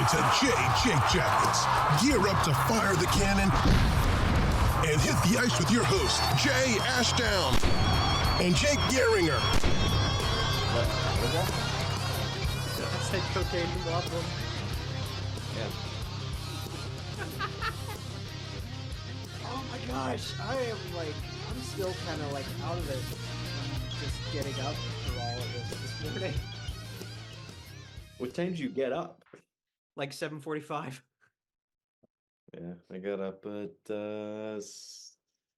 to Jake Jackets. Gear up to fire the cannon and hit the ice with your host, Jay Ashdown and Jake Gehringer. I said cocaine waffle. Yeah. Oh my gosh, I'm still kind of out of it. I'm just getting up for all of this morning. What time did you get up? 7:45. Yeah, I got up at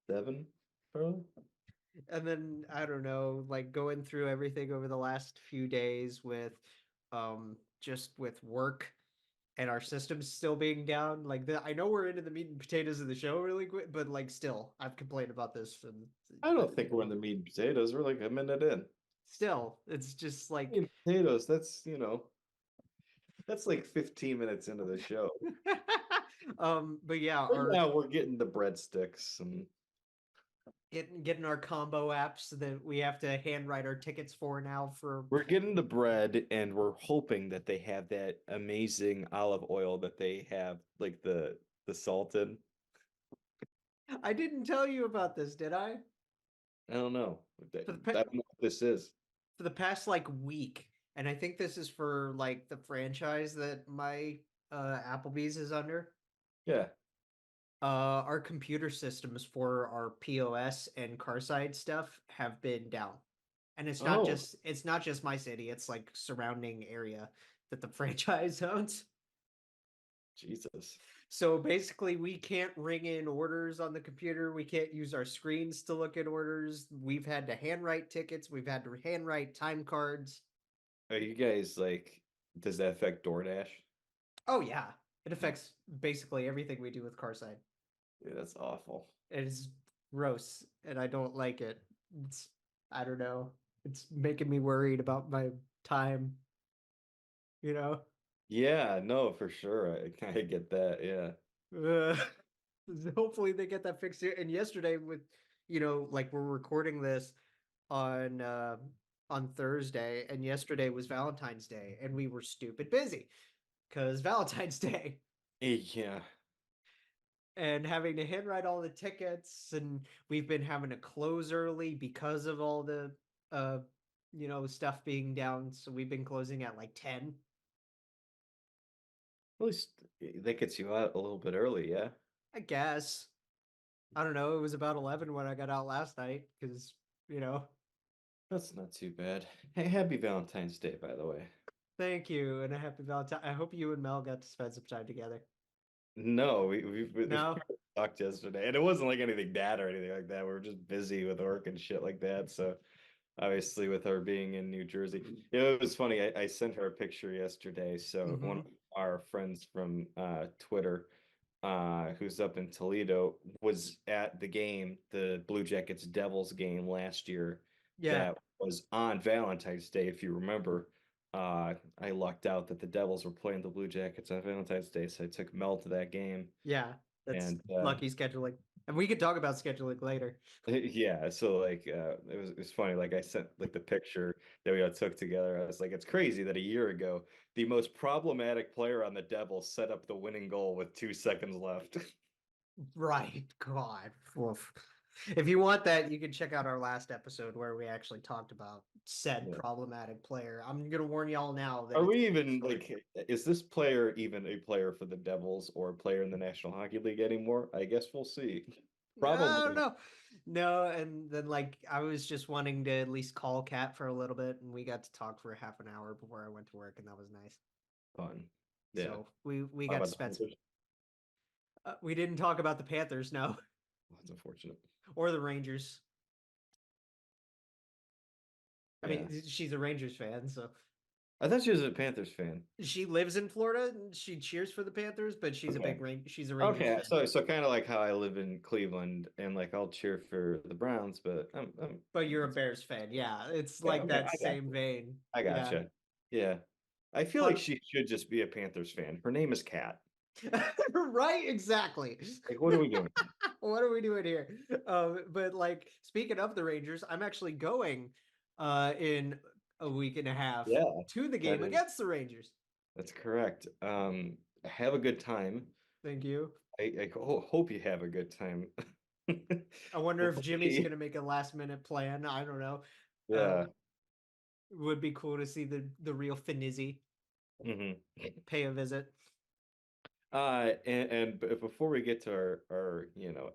7, probably. And then, I don't know, going through everything over the last few days with just with work and our systems still being down. I know we're into the meat and potatoes of the show really quick, but still, I've complained about this from. I don't think we're in the meat and potatoes. We're a minute in. Still, it's just Meat and potatoes, that's 15 minutes into the show. But yeah, Now we're getting the breadsticks and getting our combo apps that we have to handwrite our tickets for now. We're getting the bread, and we're hoping that they have that amazing olive oil that they have, the salt in. I didn't tell you about this, did I? I don't know. I don't know what this is. For the past week, and I think this is for the franchise that my Applebee's is under. Yeah. Our computer systems for our POS and Carside stuff have been down. And it's not just my city, it's surrounding area that the franchise owns. Jesus. So basically we can't ring in orders on the computer, we can't use our screens to look at orders. We've had to handwrite tickets, we've had to handwrite time cards. Are you guys does that affect DoorDash? Oh yeah. It affects basically everything we do with Carside. Yeah, that's awful. It is gross, and I don't like it. I don't know. It's making me worried about my time. Yeah, no, for sure. I kind of get that. Yeah. Hopefully they get that fixed here. And yesterday, with we're recording this on Thursday, and yesterday was Valentine's Day, and we were stupid busy because Valentine's Day. Yeah. And having to handwrite all the tickets, and we've been having to close early because of all the stuff being down. So we've been closing at 10. At least that gets you out a little bit early, yeah? I guess. I don't know. It was about 11 when I got out last night because, That's not too bad. Hey, happy Valentine's Day, by the way. Thank you, and a happy Valentine. I hope you and Mel got to spend some time together. No, we No? talked yesterday, and it wasn't anything bad or anything like that. We were just busy with work and shit like that. So obviously, with her being in New Jersey, it was funny. I sent her a picture yesterday. So one of our friends from Twitter, who's up in Toledo, was at the game, the Blue Jackets Devils game last year. Yeah. That was on Valentine's Day, if you remember. I lucked out that the Devils were playing the Blue Jackets on Valentine's Day, so I took Mel to that game. Yeah, that's lucky scheduling, and we could talk about scheduling later. Yeah, so it was funny. I sent the picture that we all took together. I was like, it's crazy that a year ago the most problematic player on the Devils set up the winning goal with 2 seconds left. Right, God. Oof. If you want that, you can check out our last episode where we actually talked about said problematic player. I'm gonna warn y'all now that are we even is this player even a player for the Devils or a player in the National Hockey League anymore? I guess we'll see. Probably. No, and then I was just wanting to at least call Kat for a little bit, and we got to talk for half an hour before I went to work, and that was nice. Fun. Yeah. So we got to spend some. We didn't talk about the Panthers, no. That's unfortunate. Or the Rangers. I mean, she's a Rangers fan, so. I thought she was a Panthers fan. She lives in Florida and she cheers for the Panthers, but she's a she's a Rangers fan. Okay, so kind of like how I live in Cleveland and I'll cheer for the Browns, but I'm But you're a Bears fan, yeah. It's that same vein. I gotcha. Yeah. I feel like she should just be a Panthers fan. Her name is Kat. Right, exactly. What are we doing? What are we doing here? But speaking of the Rangers, I'm actually going in a week and a half to the game against the Rangers. That's correct. Have a good time. Thank you. I hope you have a good time. I wonder if Jimmy's Hopefully- gonna make a last minute plan. I don't know. Yeah. Would be cool to see the real Finizzi hmm pay a visit. and before we get to our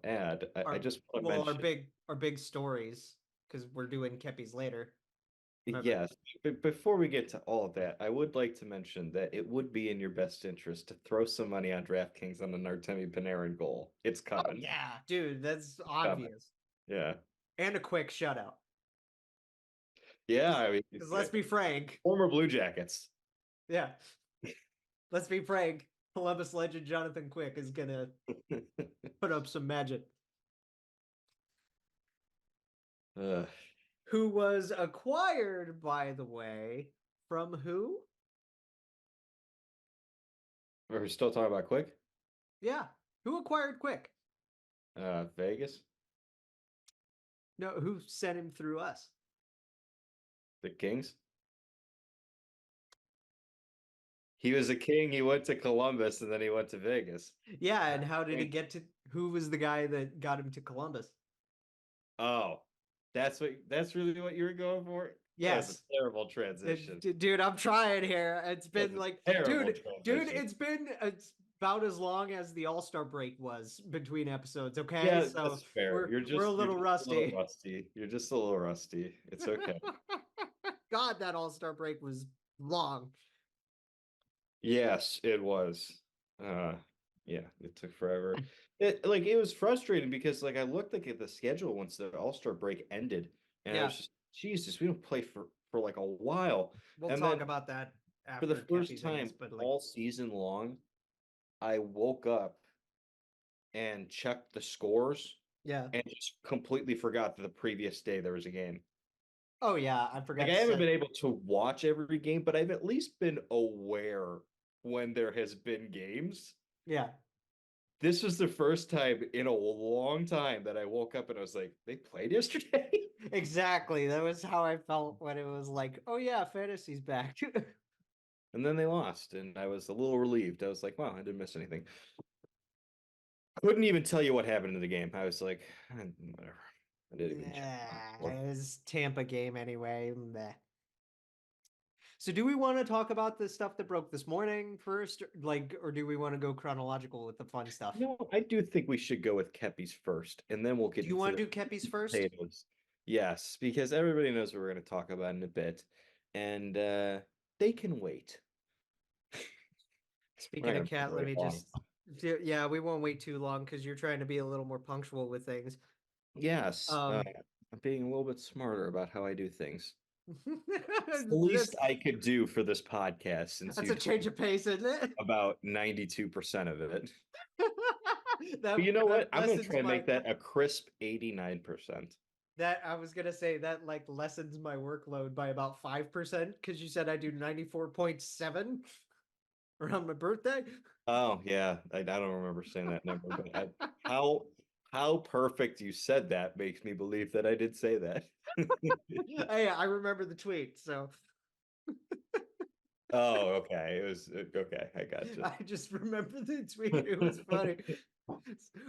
ad, I just want to Well, mention. our big stories because we're doing Kepi's later. Remember? Yes, but before we get to all of that, I would like to mention that it would be in your best interest to throw some money on DraftKings on the Artemi Panarin goal. It's Oh coming. yeah, dude, that's Coming. obvious. Yeah. And a quick shutout. Yeah, I mean, Because let's be frank. former Blue Jackets. Yeah. Let's be frank. Columbus legend Jonathan Quick is gonna put up some magic. Ugh. Who was acquired, by the way, from who? We're still talking about Quick? Yeah. Who acquired Quick? Vegas, No, who sent him through us? the Kings. He was a king. He went to Columbus and then he went to Vegas. Yeah, and how did he get to who was the guy that got him to Columbus? Oh, that's really what you were going for? Yes. That's a terrible transition. Dude, I'm trying here. It's been That's a like, terrible dude, transition. it's about as long as the All-Star break was between episodes. Okay, Yeah, so that's fair. we're You're just a little you're just a little rusty. rusty. You're just a little rusty. It's okay. God, that All-Star break was long. Yes, it was. Yeah, it took forever. It was frustrating because I looked at the schedule once the All-Star break ended, and I Yeah. was just, Jesus, we don't play for like a while. We'll And talk then about that for after the first Kepi's time ends, but all season long, I woke up and checked the scores yeah. and just completely forgot that the previous day there was a game. Oh yeah, I forgot I to haven't set. been able to watch every game, but I've at least been aware when there has been games. Yeah. This was the first time in a long time that I woke up and I was like, they played yesterday? Exactly. That was how I felt when it was like, oh yeah, fantasy's back. And then they lost, and I was a little relieved. I was like, wow, I didn't miss anything. Couldn't even tell you what happened in the game. I was like, whatever. I didn't even check. Yeah, it was Tampa game anyway. Meh. So do we want to talk about the stuff that broke this morning first, or do we want to go chronological with the fun stuff? I do think we should go with Kepi's first, and then we'll get Do you want to do Kepi's first? potatoes. Yes, because everybody knows what we're going to talk about in a bit, and they can wait. Speaking of cat, let me just. Yeah, we won't wait too long because you're trying to be a little more punctual with things. Yes, Um, I'm being a little bit smarter about how I do things. It's The least I could do for this podcast since that's a change of pace, isn't it? about 92% of it. That, But you know what? I'm going to lessens try and my- make that a crisp 89%. That I was gonna say that lessens my workload by about 5% because you said I do 94.7 around my birthday. Oh yeah, I don't remember saying that number, but how perfect you said that makes me believe that I did say that. Hey, I remember the tweet, so Oh, okay. It was okay. I got you. I just remember the tweet. It was funny.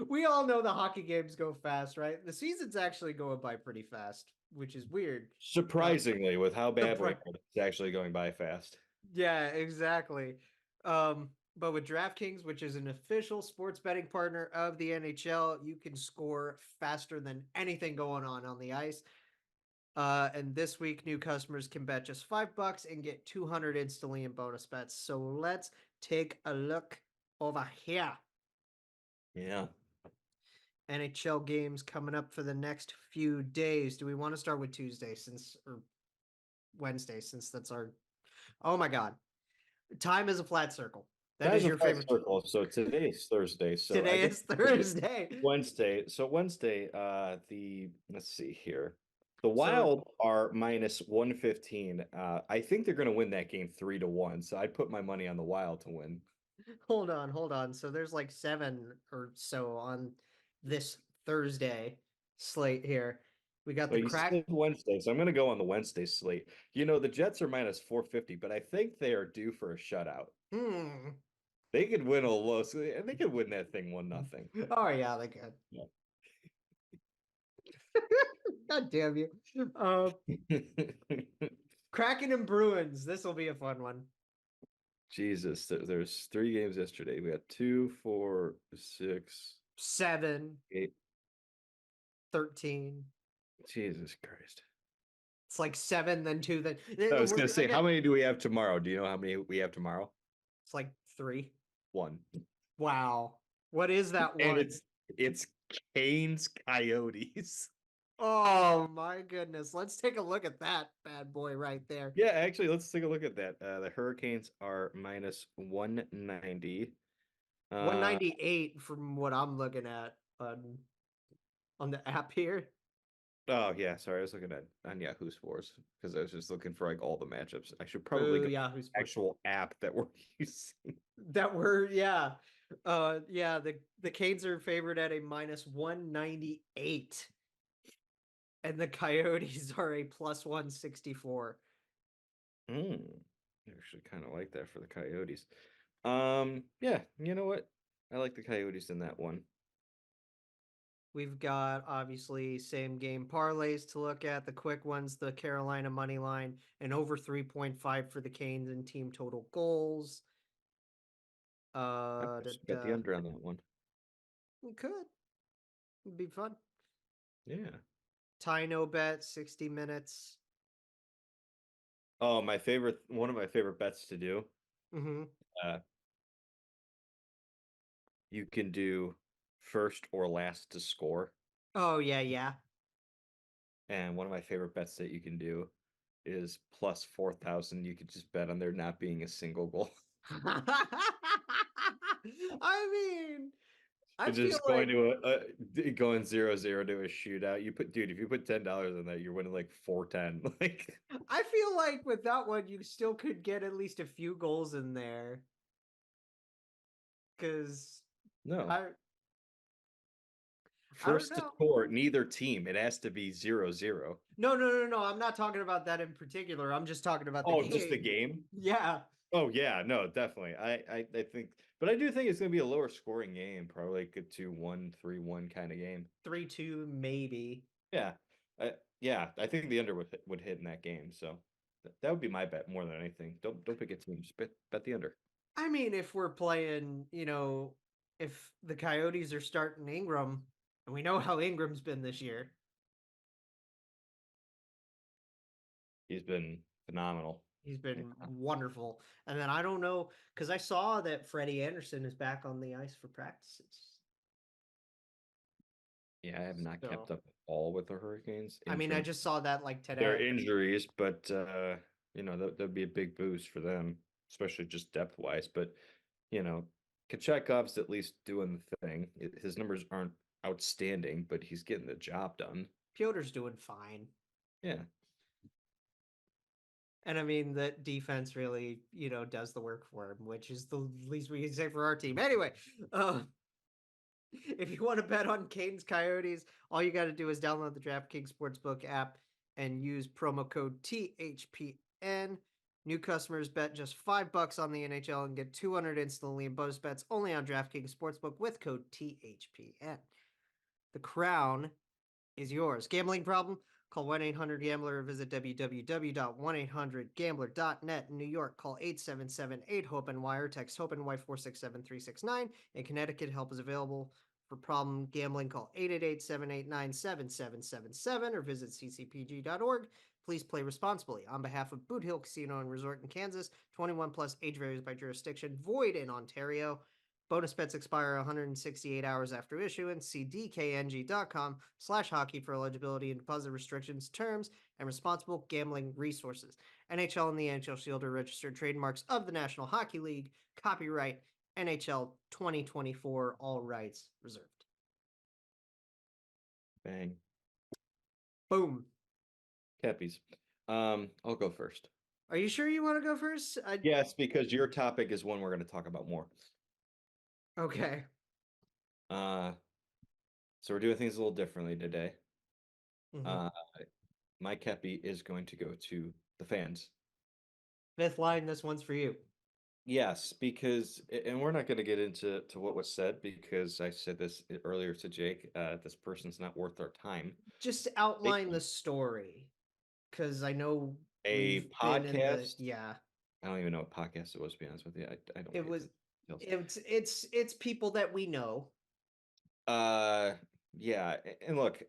We all know the hockey games go fast, right? The season's actually going by pretty fast, which is weird. Surprisingly, with how bad we pri- are, it's actually going by fast. Yeah, exactly. But with DraftKings, which is an official sports betting partner of the NHL, you can score faster than anything going on the ice. And this week, new customers can bet just $5 and get 200 instantly in bonus bets. So let's take a look over here. Yeah. NHL games coming up for the next few days. Do we want to start with Tuesday or Wednesday since that's our? Oh my God, time is a flat circle. That is your favorite circle. So today's Thursday. So today is Thursday. Wednesday. So Wednesday, let's see here. The Wild are minus 115. I think they're going to win that game 3-1. So I'd put my money on the Wild to win. Hold on. So there's 7 or so on this Thursday slate here. We got But the you crack. said Wednesday, so I'm going to go on the Wednesday slate. The Jets are minus 450, but I think they are due for a shutout. They could win a low, and they could win that thing 1-0. Oh yeah, they could. Yeah. God damn you. Kraken and Bruins. This will be a fun one. Jesus, there's 3 games yesterday. We got 2, 4, 6, 7, 8. 13. Jesus Christ. It's like 7, then 2, then I was going to say, how many do we have tomorrow? Do you know how many we have tomorrow? It's like 3. 1. Wow. What is that one? And it's Canes Coyotes. Oh my goodness. Let's take a look at that bad boy right there. Yeah, actually, let's take a look at that. The Hurricanes are minus 190. 198 from what I'm looking at on the app here. Oh yeah, sorry, I was looking at on Yahoo Sports because I was just looking for like all the matchups. I should probably go Yahoo Sports. Actual app that we're using. Yeah. The Canes are favored at a minus 198. And the Coyotes are a plus 164. I actually kind of like that for the Coyotes. Yeah, you know what? I like the Coyotes in that one. We've got obviously same game parlays to look at. The quick ones, the Carolina money line, and over 3.5 for the Canes and team total goals. I bet the under on that one. We could. It'd be fun. Yeah. Tie no bet, 60 minutes. Oh, one of my favorite bets to do. Mm-hmm. You can do first or last to score. Oh, yeah. And one of my favorite bets that you can do is plus 4,000. You could just bet on there not being a single goal. I mean, I It's feel just like going 0-0 to a shootout. If you put $10 on that, you're winning like 410. Like I feel like with that one, you still could get at least a few goals in there. Because no. I First don't to know. score, neither team. It has to be 0-0. No. I'm not talking about that in particular. I'm just talking about the game. Just the game? Yeah. Oh yeah, no, definitely. I think, but I do think it's going to be a lower scoring game, probably like a 2-1, 3-1 kind of game. 3-2 maybe. Yeah, I think the under would hit in that game. So that would be my bet more than anything. Don't pick a team, just bet the under. I mean, if we're playing, if the Coyotes are starting Ingram, and we know how Ingram's been this year. He's been phenomenal. He's been wonderful. And then I don't know, because I saw that Freddie Anderson is back on the ice for practices. Yeah, I have not kept up at all with the Hurricanes. I mean, I just saw that like today. Their injuries, but that'd be a big boost for them, especially just depth wise. But Kachekov's at least doing the thing. His numbers aren't outstanding, but he's getting the job done. Piotr's doing fine. Yeah. And I mean, that defense really, does the work for him, which is the least we can say for our team. Anyway, if you want to bet on Canes Coyotes, all you got to do is download the DraftKings Sportsbook app and use promo code THPN. New customers bet just $5 on the NHL and get $200 instantly in bonus bets only on DraftKings Sportsbook with code THPN. The crown is yours. Gambling problem? Call 1-800-GAMBLER or visit www.1800gambler.net. In New York, call 877-8-HOPE-NY or text HOPE-NY 467-369. In Connecticut, help is available for problem gambling. Call 888-789-7777 or visit ccpg.org. Please play responsibly. On behalf of Boot Hill Casino and Resort in Kansas, 21 plus, age varies by jurisdiction, void in Ontario. Bonus bets expire 168 hours after issuance. See dkng.com/hockey for eligibility and deposit restrictions, terms, and responsible gambling resources. NHL and the NHL Shield are registered trademarks of the National Hockey League. Copyright NHL 2024. All rights reserved. Bang. Boom. Keppies. I'll go first. Are you sure you want to go first? Yes, because your topic is one we're going to talk about more. Okay. So we're doing things a little differently today. Uh, my Kepi is going to go to the fans. Fifth line, this one's for you. Yes, because and we're not going to get into what was said because I said this earlier to Jake. This person's not worth our time. Just outline the story, because I know A we've been in the podcast. yeah. I don't even know what podcast it was. To be honest with you, I don't. It get was the details. it's people that we know. Yeah, and look,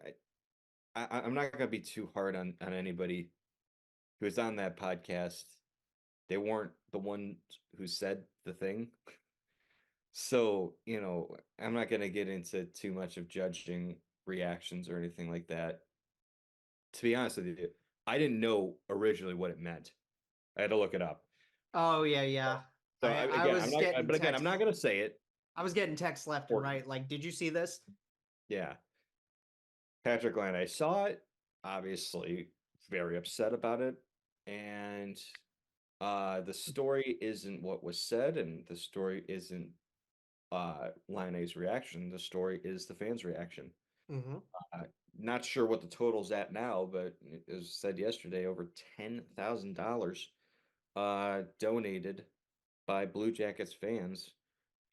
I'm not going to be too hard on anybody who was on that podcast. They weren't the one who said the thing. So, I'm not going to get into too much of judging reactions or anything like that. To be honest with you, I didn't know originally what it meant. I had to look it up. Oh yeah. So I again, I'm was not, getting but again, I'm texts. not going to say it. I was getting texts left and right. Like, did you see this? Yeah. Patrick Land, I saw it, obviously very upset about it. And the story isn't what was said, and the story isn't Line A's reaction. The story is the fans' reaction. Mm-hmm. Uh, Not sure what the total's at now, but as said yesterday, over $10,000 donated by Blue Jackets fans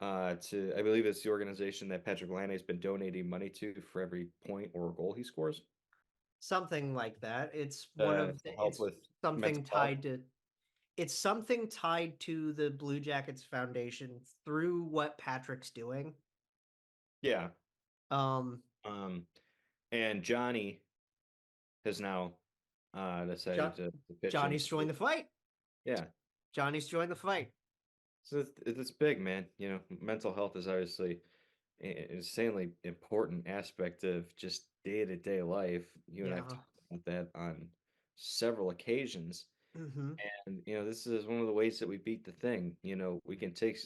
to, I believe it's the organization that Patrick Laine has been donating money to for every point or goal he scores. Something like that. It's one of To help it's with mental something health. tied to it's something tied to the Blue Jackets Foundation through what Patrick's doing. Yeah. Um, And Johnny has now decided to pitch in. Johnny's joined the fight. Yeah. Johnny's joined the fight. So it's big, man. Mental health is obviously an insanely important aspect of just day-to-day life. You and I've Yeah. talked about that on several occasions. Mm-hmm. And this is one of the ways that we beat the thing. We can take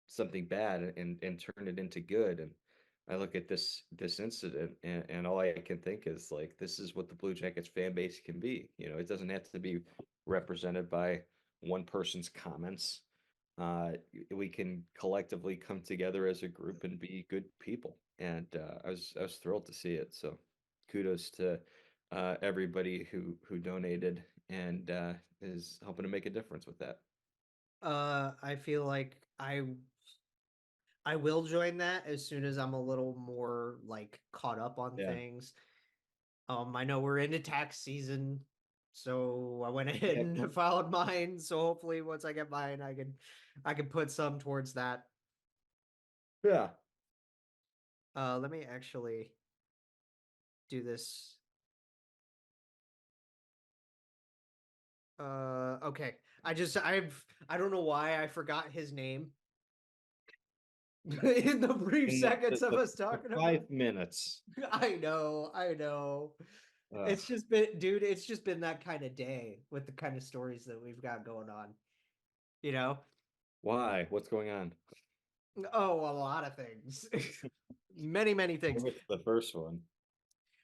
something bad and turn it into good. And I look at this incident, and all I can think is like, this is what the Blue Jackets fan base can be. It doesn't have to be represented by one person's comments. We can collectively come together as a group and be good people. And I was thrilled to see it. So kudos to everybody who donated and is helping to make a difference with that. I feel like I will join that as soon as I'm a little more like caught up on Yeah. things. I know we're into tax season, so I went ahead Yep. and filed mine. So hopefully once I get mine, I can put some towards that. Yeah. Let me actually do this. Okay. I don't know why I forgot his name in the brief In seconds of us the talking about. 5 minutes. I know. Ugh. It's just been, dude, it's just been that kind of day with the kind of stories that we've got going on. You know? Why? What's going on? Oh, a lot of things. Many things. What's the first one?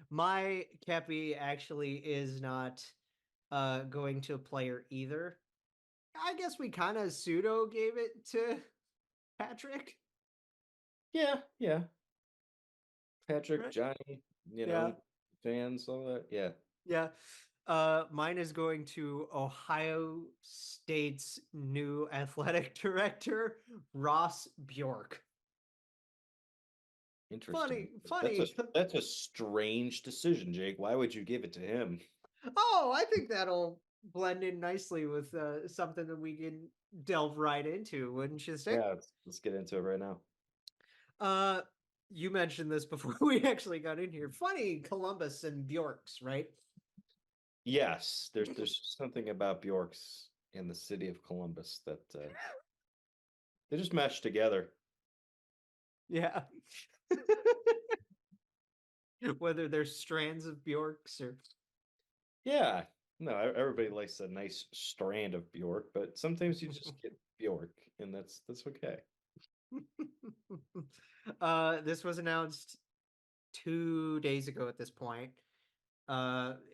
My Kepi actually is not going to a player either. I guess we kind of pseudo gave it to Patrick. Yeah. Patrick, Right? Johnny, Yeah. fans, all that. Yeah. Yeah. Mine is going to Ohio State's new athletic director, Ross Bjork. Interesting. Funny. That's a strange decision, Jake. Why would you give it to him? Oh, I think that'll blend in nicely with something that we can delve right into, wouldn't you think? Yeah, let's get into it right now. You mentioned this before we actually got in here. Funny, Columbus and Bjork's, right? Yes, there's something about Bjork's in the city of Columbus that they just match together. Yeah. Whether there's strands of Bjork's or Yeah, no, everybody likes a nice strand of Bjork, but sometimes you just get Bjork, and that's okay. This was announced 2 days ago at this point.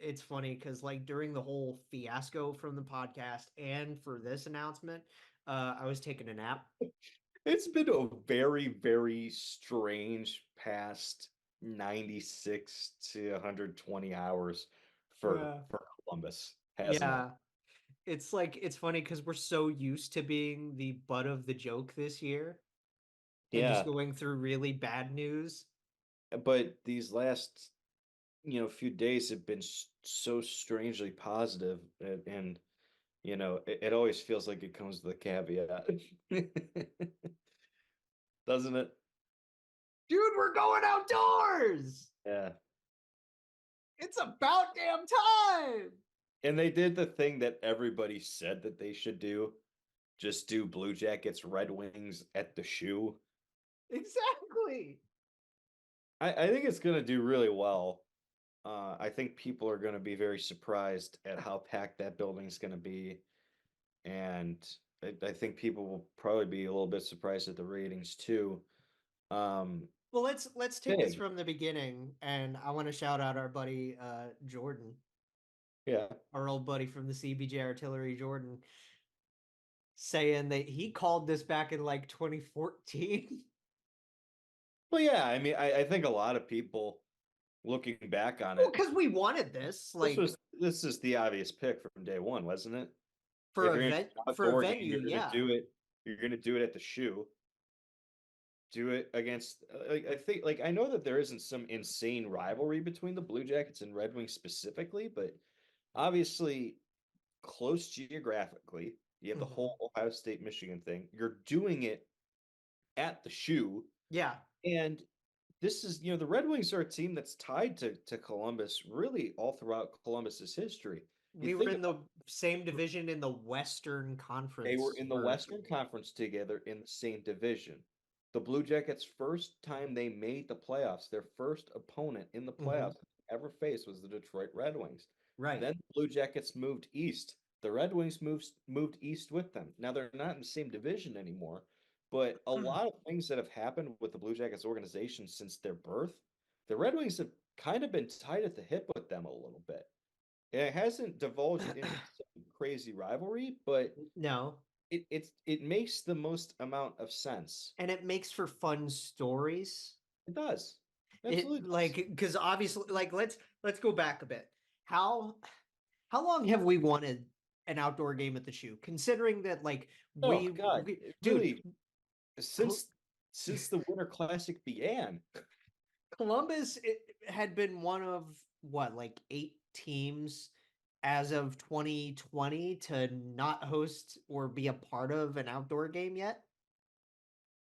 It's funny because like during the whole fiasco from the podcast and for this announcement, I was taking a nap. It's been a very, very strange past 96 to 120 hours Yeah. for Columbus. Has not. Yeah. It's like it's funny because we're so used to being the butt of the joke this year and just Yeah, going through really bad news. but these last few days have been so strangely positive, and it always feels like it comes with a caveat, doesn't it? Dude, we're going outdoors. Yeah. It's about damn time. And they did the thing that everybody said that they should do. Just do Blue Jackets, Red Wings at the shoe. Exactly. I think it's going to do really well. I think people are going to be very surprised at how packed that building's going to be. And I think people will probably be a little bit surprised at the ratings too. Um, Well, let's take this Big. from the beginning, and I want to shout out our buddy Jordan, Yeah. our old buddy from the CBJ Artillery, Jordan, saying that he called this back in like 2014. Well, yeah. I mean, I think a lot of people looking back on Well, it, because we wanted this, like this is the obvious pick from day one, wasn't it? for If a you're gonna do an for a outdoor game, venue, you're gonna yeah. do it. You're gonna do it at the shoe. Do it against. Like, I think, like, I know that there isn't some insane rivalry between the Blue Jackets and Red Wings specifically, but obviously close geographically. You have the Mhm. whole Ohio State Michigan thing. You're doing it at the shoe, Yeah, and this is the Red Wings are a team that's tied to Columbus really all throughout Columbus's history. You we were think in the about same division in the Western they were Conference in the for Western Conference together in the same division. The Blue Jackets' first time they made the playoffs, their first opponent in the Mhm. playoffs they ever faced was the Detroit Red Wings. Right. Then the Blue Jackets moved east. The Red Wings moved east with them. Now they're not in the same division anymore, but a lot of things that have happened with the Blue Jackets organization since their birth, the Red Wings have kind of been tied at the hip with them a little bit. And it hasn't divulged into some crazy rivalry, but No, it makes the most amount of sense. and it makes for fun stories. It does. It Absolutely does. like because obviously like let's go back a bit. How how long have we wanted an outdoor game at the shoe? Considering that like Oh God, we it dude, really since since the Winter Classic began. Columbus had been one of what like 8 teams as of 2020 to not host or be a part of an outdoor game yet.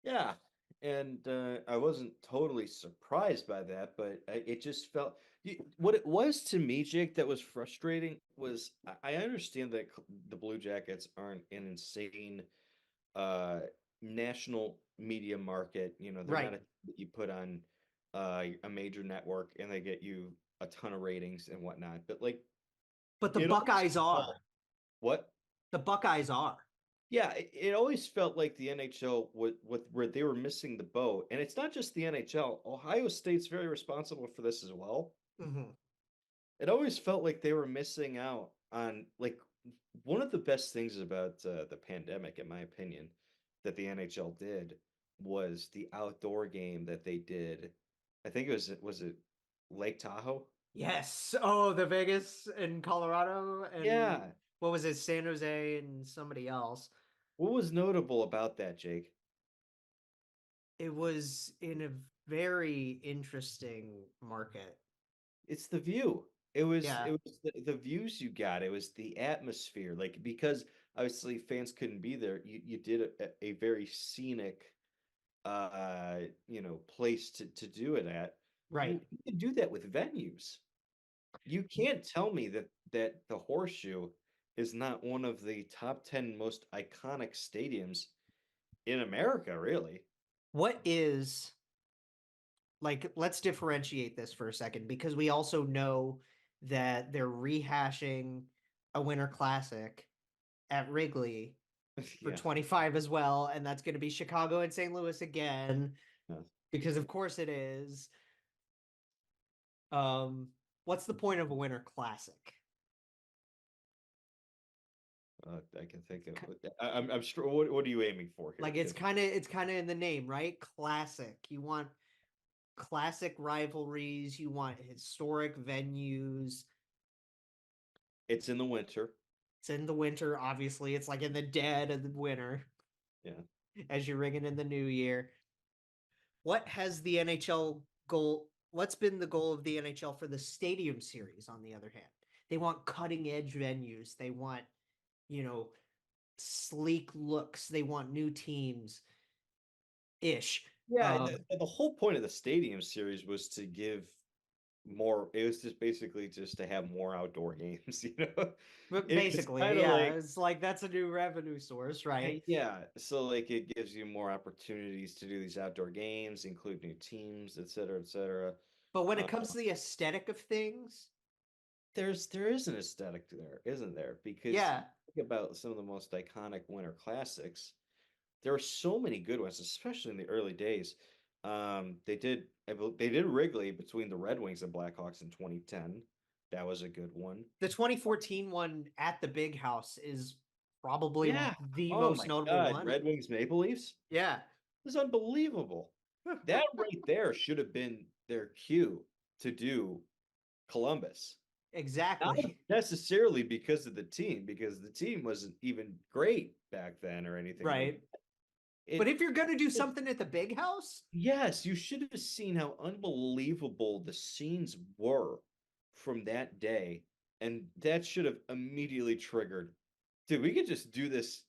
Yeah, and I wasn't totally surprised by that, but it just felt what it was to me, Jake, that was frustrating was I understand that the Blue Jackets aren't an insane uh national media market. They're not Right. a that you put on a major network and they get you a ton of ratings and whatnot. But like But the it always Buckeyes are. felt what? The Buckeyes are. Yeah, it always felt like the NHL with where they were missing the boat. And it's not just the NHL. Ohio State's very responsible for this as well. Mhm. It always felt like they were missing out on like one of the best things about the pandemic, in my opinion, that the NHL did was the outdoor game that they did. I think it was Lake Tahoe? Yes. Oh, the Vegas and Colorado and Yeah. what was it, San Jose and somebody else. What was notable about that, Jake? It was in a very interesting market. It's the view. It Yeah. was the views you got. It was the atmosphere. Like because obviously fans couldn't be there, you did a very scenic place to do it at. Right. You can do that with venues. You can't tell me that the Horseshoe is not one of the top 10 most iconic stadiums in America, really. What is like let's differentiate this for a second because we also know that they're rehashing a winter classic at Wrigley for Yeah. 25 as well, and that's going to be Chicago and St. Louis again Yeah. because of course it is. Um, what's the point of a winter classic? I can think of. Ki- I'm sure. What are you aiming for here? Like it's kind of in the name, right? Classic. You want classic rivalries. You want historic venues. It's in the winter. It's in the winter, obviously. It's like in the dead of the winter. Yeah. As you're ringing in the new year. What has the NHL goal? What's been the goal of the NHL for the Stadium Series, on the other hand? They want cutting edge venues. They want, sleek looks. They want new teams ish. Yeah, the whole point of the Stadium Series was to give more. It was just basically just to have more outdoor games, But It was basically, kinda yeah, like, it's like that's a new revenue source, right? yeah. So like it gives you more opportunities to do these outdoor games, include new teams, et cetera, et cetera. But when it Uh, comes to the aesthetic of things, there is an aesthetic there, isn't there? Because yeah, you think about some of the most iconic winter classics. There are so many good ones, especially in the early days. They did Wrigley between the Red Wings and Blackhawks in 2010. That was a good one. the 2014 one at the Big House is probably Yeah. the Oh most my notable God, one. Red Wings Maple Leafs. Yeah. It was unbelievable. That right there should have been their cue to do Columbus. Not Exactly. necessarily because of the team, because the team wasn't even great back then or anything like Right. that. But It if you're going to do something at the Big House, Yes, you should have seen how unbelievable the scenes were from that day, and that should have immediately triggered. Dude, we could just do this.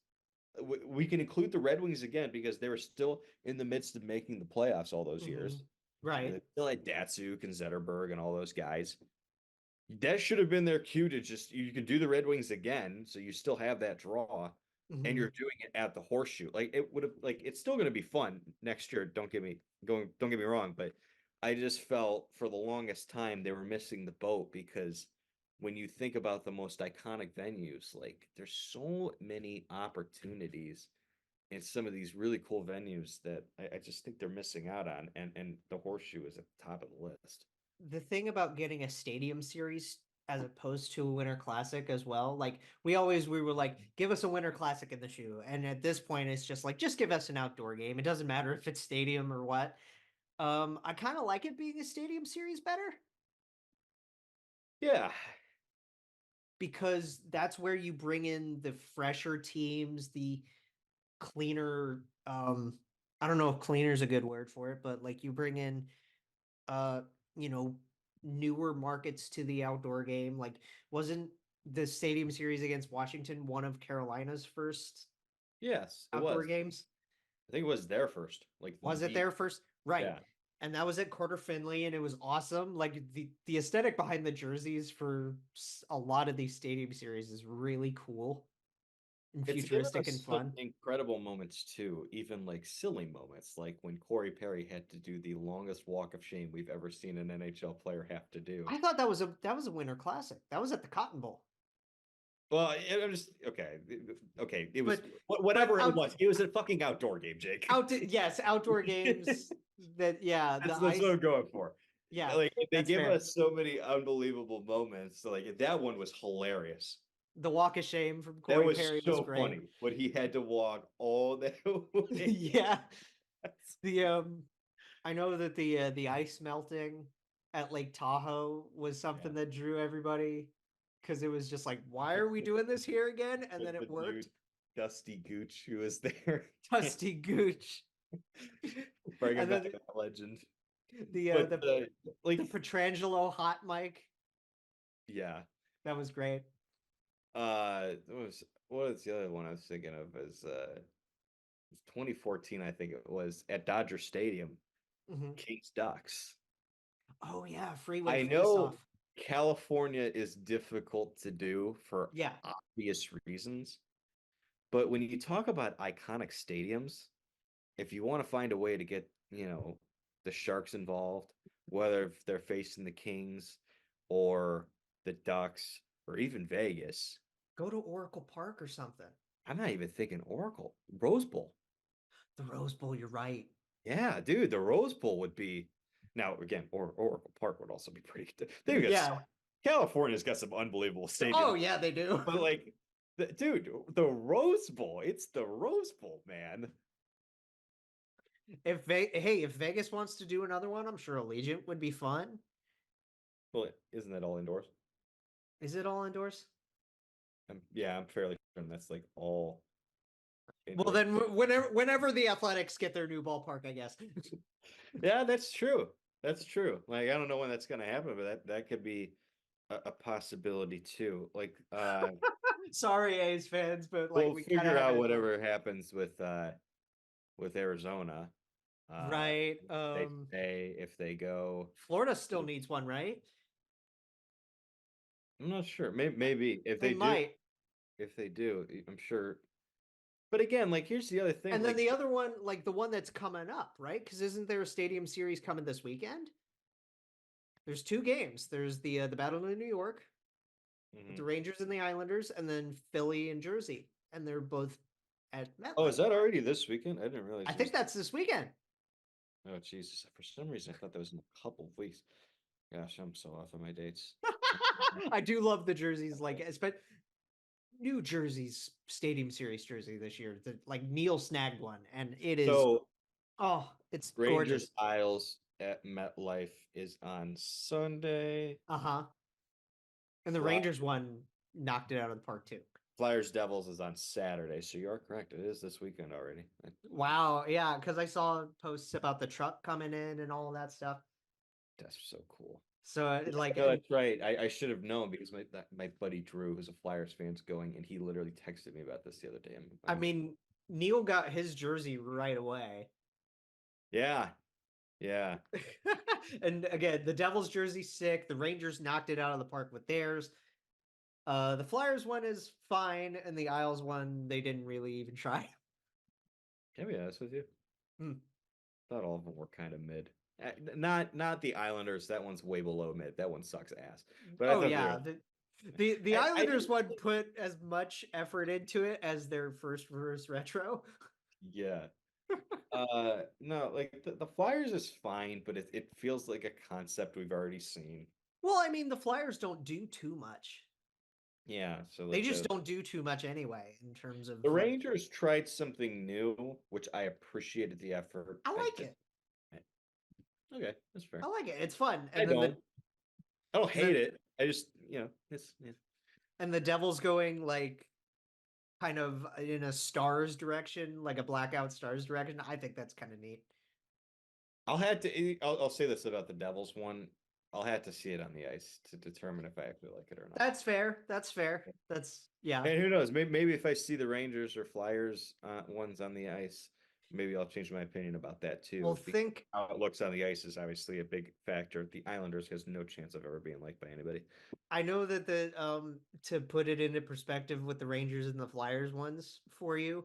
We can include the Red Wings again because they were still in the midst of making the playoffs all those years. right. They still had Datsuk and Zetterberg and all those guys. That should have been their cue to just you can do the Red Wings again, so you still have that draw, and you're doing it at the Horseshoe. Like it would have like it's still going to be fun next year. Don't get me wrong, but I just felt for the longest time they were missing the boat because when you think about the most iconic venues, like there's so many opportunities in some of these really cool venues that I just think they're missing out on, and the Horseshoe is at the top of the list. The thing about getting a Stadium Series as opposed to a Winter Classic as well, like we were like, give us a Winter Classic in the shoe, and at this point, it's just like, just give us an outdoor game. It doesn't matter if it's stadium or what. I kind of like it being a Stadium Series better Yeah, because that's where you bring in the fresher teams, the cleaner. I don't know if cleaner is a good word for it, but like you bring in uh you know newer markets to the outdoor game. Like, wasn't the Stadium Series against Washington one of Carolina's first yes, it outdoor was. games? I think it was there first. Like Was it there first? Right. Yeah. And that was at Quarter Finley, and it was awesome. Like the aesthetic behind the jerseys for a lot of these Stadium Series is really cool and It's given futuristic and us some fun. incredible moments too, even like silly moments, like when Corey Perry had to do the longest walk of shame we've ever seen an NHL player have to do. I thought that was a Winter Classic. That was at the Cotton Bowl. Well, I'm just okay. Okay, it was But whatever out, it was. It was a fucking outdoor game, Jake. yes, outdoor games. That yeah, That's the ice. what I'm going for. Yeah, Like they that's give fair. us so many unbelievable moments. So, like that one was hilarious. The walk of shame from That Corey was Perry was so great. funny when he had to walk all that way. Yeah, the I know that the ice melting at Lake Tahoe was something that drew everybody because it was just like, why are we doing this here again? And then it The worked. dude, Dusty Gooch, who was there. Dusty Gooch. Bringing And back then that legend. the Like, Petrangelo hot mic. yeah. That was great. What was the other one I was thinking of? Is 2014, I think it was at Dodger Stadium, Kings Ducks. Oh yeah, freeway I face know off. California is difficult to do for Yeah. obvious reasons, but when you talk about iconic stadiums, if you want to find a way to get, the Sharks involved, whether if they're facing the Kings or the Ducks or even Vegas, Go to Oracle Park or something. I'm not even thinking Oracle. Rose Bowl. The Rose Bowl, you're right. Yeah, dude, the Rose Bowl would be now again, or Oracle Park would also be pretty good. Yeah. California's got some unbelievable stadiums. Oh yeah, they do. But like dude, the Rose Bowl, it's the Rose Bowl, man. if Vegas wants to do another one, I'm sure Allegiant would be fun. Well, isn't that all indoors? Is it all indoors? Yeah, I'm fairly certain that's like all Well, indoors. then whenever the Athletics get their new ballpark, I guess. Yeah, that's true. That's true. Like I don't know when that's gonna happen, but that could be a possibility too. Like Sorry, A's fans, but like we'll we kind of figure had out to whatever happens with Arizona. right. They say if they go. Florida still needs one, right? I'm not sure. Maybe if They they do, might. I'm sure. But again, like here's the other thing. And then Like the other one, like the one that's coming up, right? Because isn't there a Stadium Series coming this weekend? There's two games. There's the Battle of New York with the Rangers and the Islanders, and then Philly and Jersey, and they're both at oh, is MetLife. that already this weekend? I didn't realize. I think that's this weekend. Oh, Jesus. For some reason, I thought that was in a couple of weeks. Gosh, I'm so off on my dates. I do love the jerseys, like but New Jersey's Stadium Series jersey this year. Like Neil snagged one, and it is So it's Rangers gorgeous. Isles at MetLife is on Sunday. Uh-huh. And the Fly, Rangers one knocked it out of the park too. Flyers Devils is on Saturday. So you are correct. It is this weekend already. Wow, yeah, because I saw posts about the truck coming in and all of that stuff. That's so cool. So like, No, that's right. I should have known because my buddy Drew, who's a Flyers fan's going, and he literally texted me about this the other day. I mean, Neil got his jersey right away. Yeah, yeah. And again, the Devils jersey sick. The Rangers knocked it out of the park with theirs. The Flyers one is fine, and the Isles one they didn't really even try. Can I be honest with you? Hmm. Thought all of them were kind of mid. Not the Islanders. That one's way below mid. That one sucks ass. But I Oh thought yeah, the I Islanders didn't. one put as much effort into it as their first reverse retro. Yeah. No, like the Flyers is fine, but it feels like a concept we've already seen. Well, I mean, the Flyers don't do too much. Yeah, so They like just don't do too much anyway in terms of the like. Rangers tried something new, which I appreciated the effort. I like it. Okay, that's fair. I like it. It's fun. I And then don't. I don't and then hate it. I just, it's yeah. and the Devils going like kind of in a stars direction, like a blackout stars direction. I think that's kind of neat. I'll say this about the Devils one. I'll have to see it on the ice to determine if I actually like it or not. That's fair. That's fair. That's yeah. And who knows? Maybe if I see the Rangers or Flyers ones on the ice, maybe I'll change my opinion about that too. Well, because think how it looks on the ice is obviously a big factor. The Islanders has no chance of ever being liked by anybody. I know that the to put it into perspective with the Rangers and the Flyers ones for you,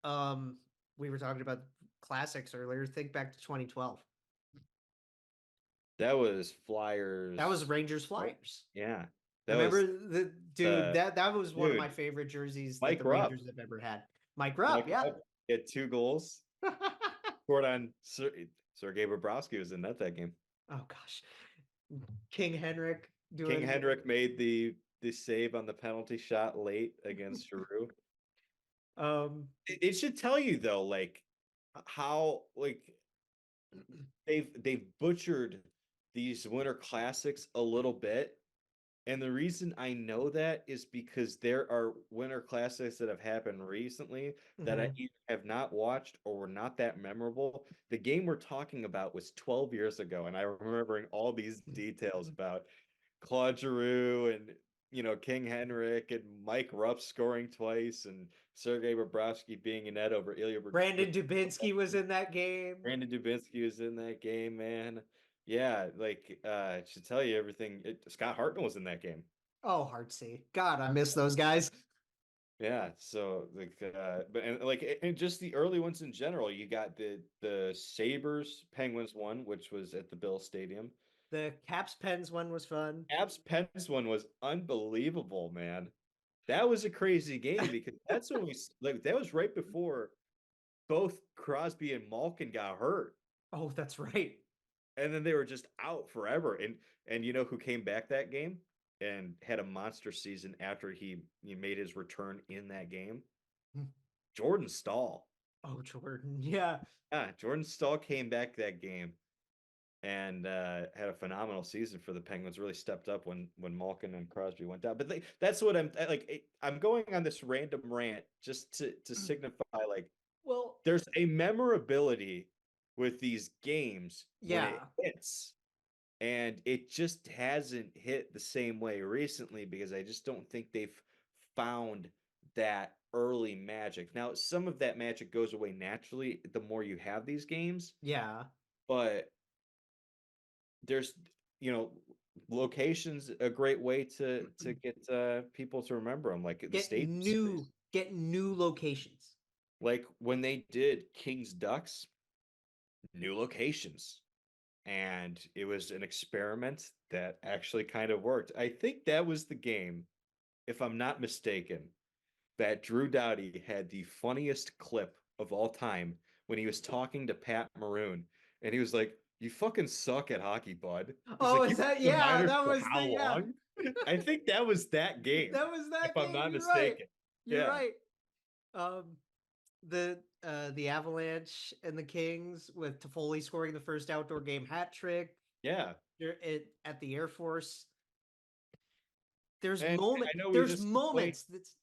we were talking about classics earlier. Think back to 2012. That was Flyers. That was Rangers Flyers. Yeah. I remember the dude that was one of my dude, favorite jerseys Mike that the Rupp. Rangers have ever had. Mike Rupp, yeah. He had 2 goals. Scored on Sergei Bobrovsky was in that game. Oh gosh. King Henrik made the save on the penalty shot late against Giroux. It should tell you though, like how like they've butchered these winter classics a little bit. And the reason I know that is because there are winter classics that have happened recently that I either have not watched or were not that memorable. The game we're talking about was 12 years ago, and I'm remembering all these details about Claude Giroux and King Henrik and Mike Rupp scoring twice and Sergei Bobrovsky being in net over Ilya Brandon Dubinsky was in that game. Brandon Dubinsky was in that game, man. Yeah, like it should tell you everything. Scott Hartnell was in that game. Oh, Heartsy. God, I miss those guys. Yeah, so like and just the early ones in general, you got the Sabres Penguins one, which was at the Bill Stadium. The Caps Pens one was fun. Caps Pens one was unbelievable, man. That was a crazy game because that's when that was right before both Crosby and Malkin got hurt. Oh, that's right. And then they were just out forever. And you know who came back that game and had a monster season after he made his return in that game? Jordan Staal. Oh, Jordan. Yeah. Yeah, Jordan Stahl came back that game and had a phenomenal season for the Penguins. Really stepped up when Malkin and Crosby went down. But that's what I'm like. I'm going on this random rant just to signify like Well, there's a memorability with these games when it yeah. hits, and it just hasn't hit the same way recently because I just don't think they've found that early magic. Now, some of that magic goes away naturally the more you have these games, Yeah. but there's you know location's a great way to get people to remember them, like the Get stadium new series, get new locations. like when they did Kings Ducks, new locations, and it was an experiment that actually kind of worked. I think that was the game, if I'm not mistaken, that Drew Doughty had the funniest clip of all time when he was talking to Pat Maroon, and he was like, "You fucking suck at hockey, bud." He's Oh, like, is "You that were in the yeah, minors that for was how the yeah. long?" I think that was that game, That was if that I'm game. not You're right. mistaken. You're Yeah, right. Um the Avalanche and the Kings with Toffoli scoring the first outdoor game hat trick. yeah. At the Air Force. There's And moment. I know we There's just complained. moments that's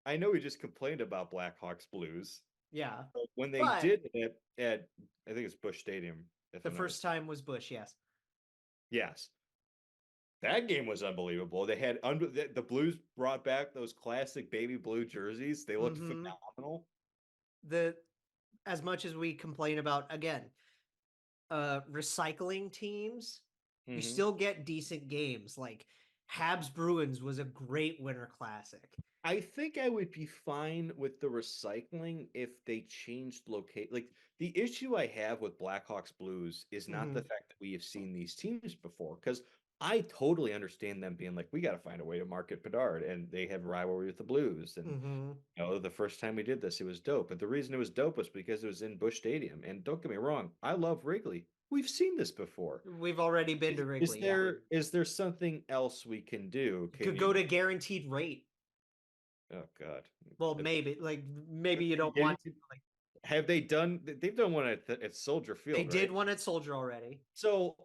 I know we just complained about Blackhawks Blues, yeah. but when they But did it at I think it's Busch Stadium, if the I'm not first mistaken. time was Bush, yes. Yes, that game was unbelievable. They had the Blues brought back those classic baby blue jerseys. They looked Mm-hmm. phenomenal. The as much as we complain about again, recycling teams, you Hmm. still get decent games. Like Habs Bruins was a great winter classic. I think I would be fine with the recycling if they changed locate. Like the issue I have with Blackhawks Blues is not the Mm-hmm. fact that we have seen these teams before, because I totally understand them being like, we got to find a way to market Bedard, and they have rivalry with the Blues. And Mm-hmm. the first time we did this, it was dope. But the reason it was dope was because it was in Busch Stadium. And don't get me wrong, I love Wrigley. We've seen this before. We've already been to Is Wrigley, yeah. there something else we can do? You Can could go you? to guaranteed rate. Oh God. Well, Uh, maybe you don't yeah, want to. Like have they done? They've done one at Soldier they Field, right? did one at Soldier already. So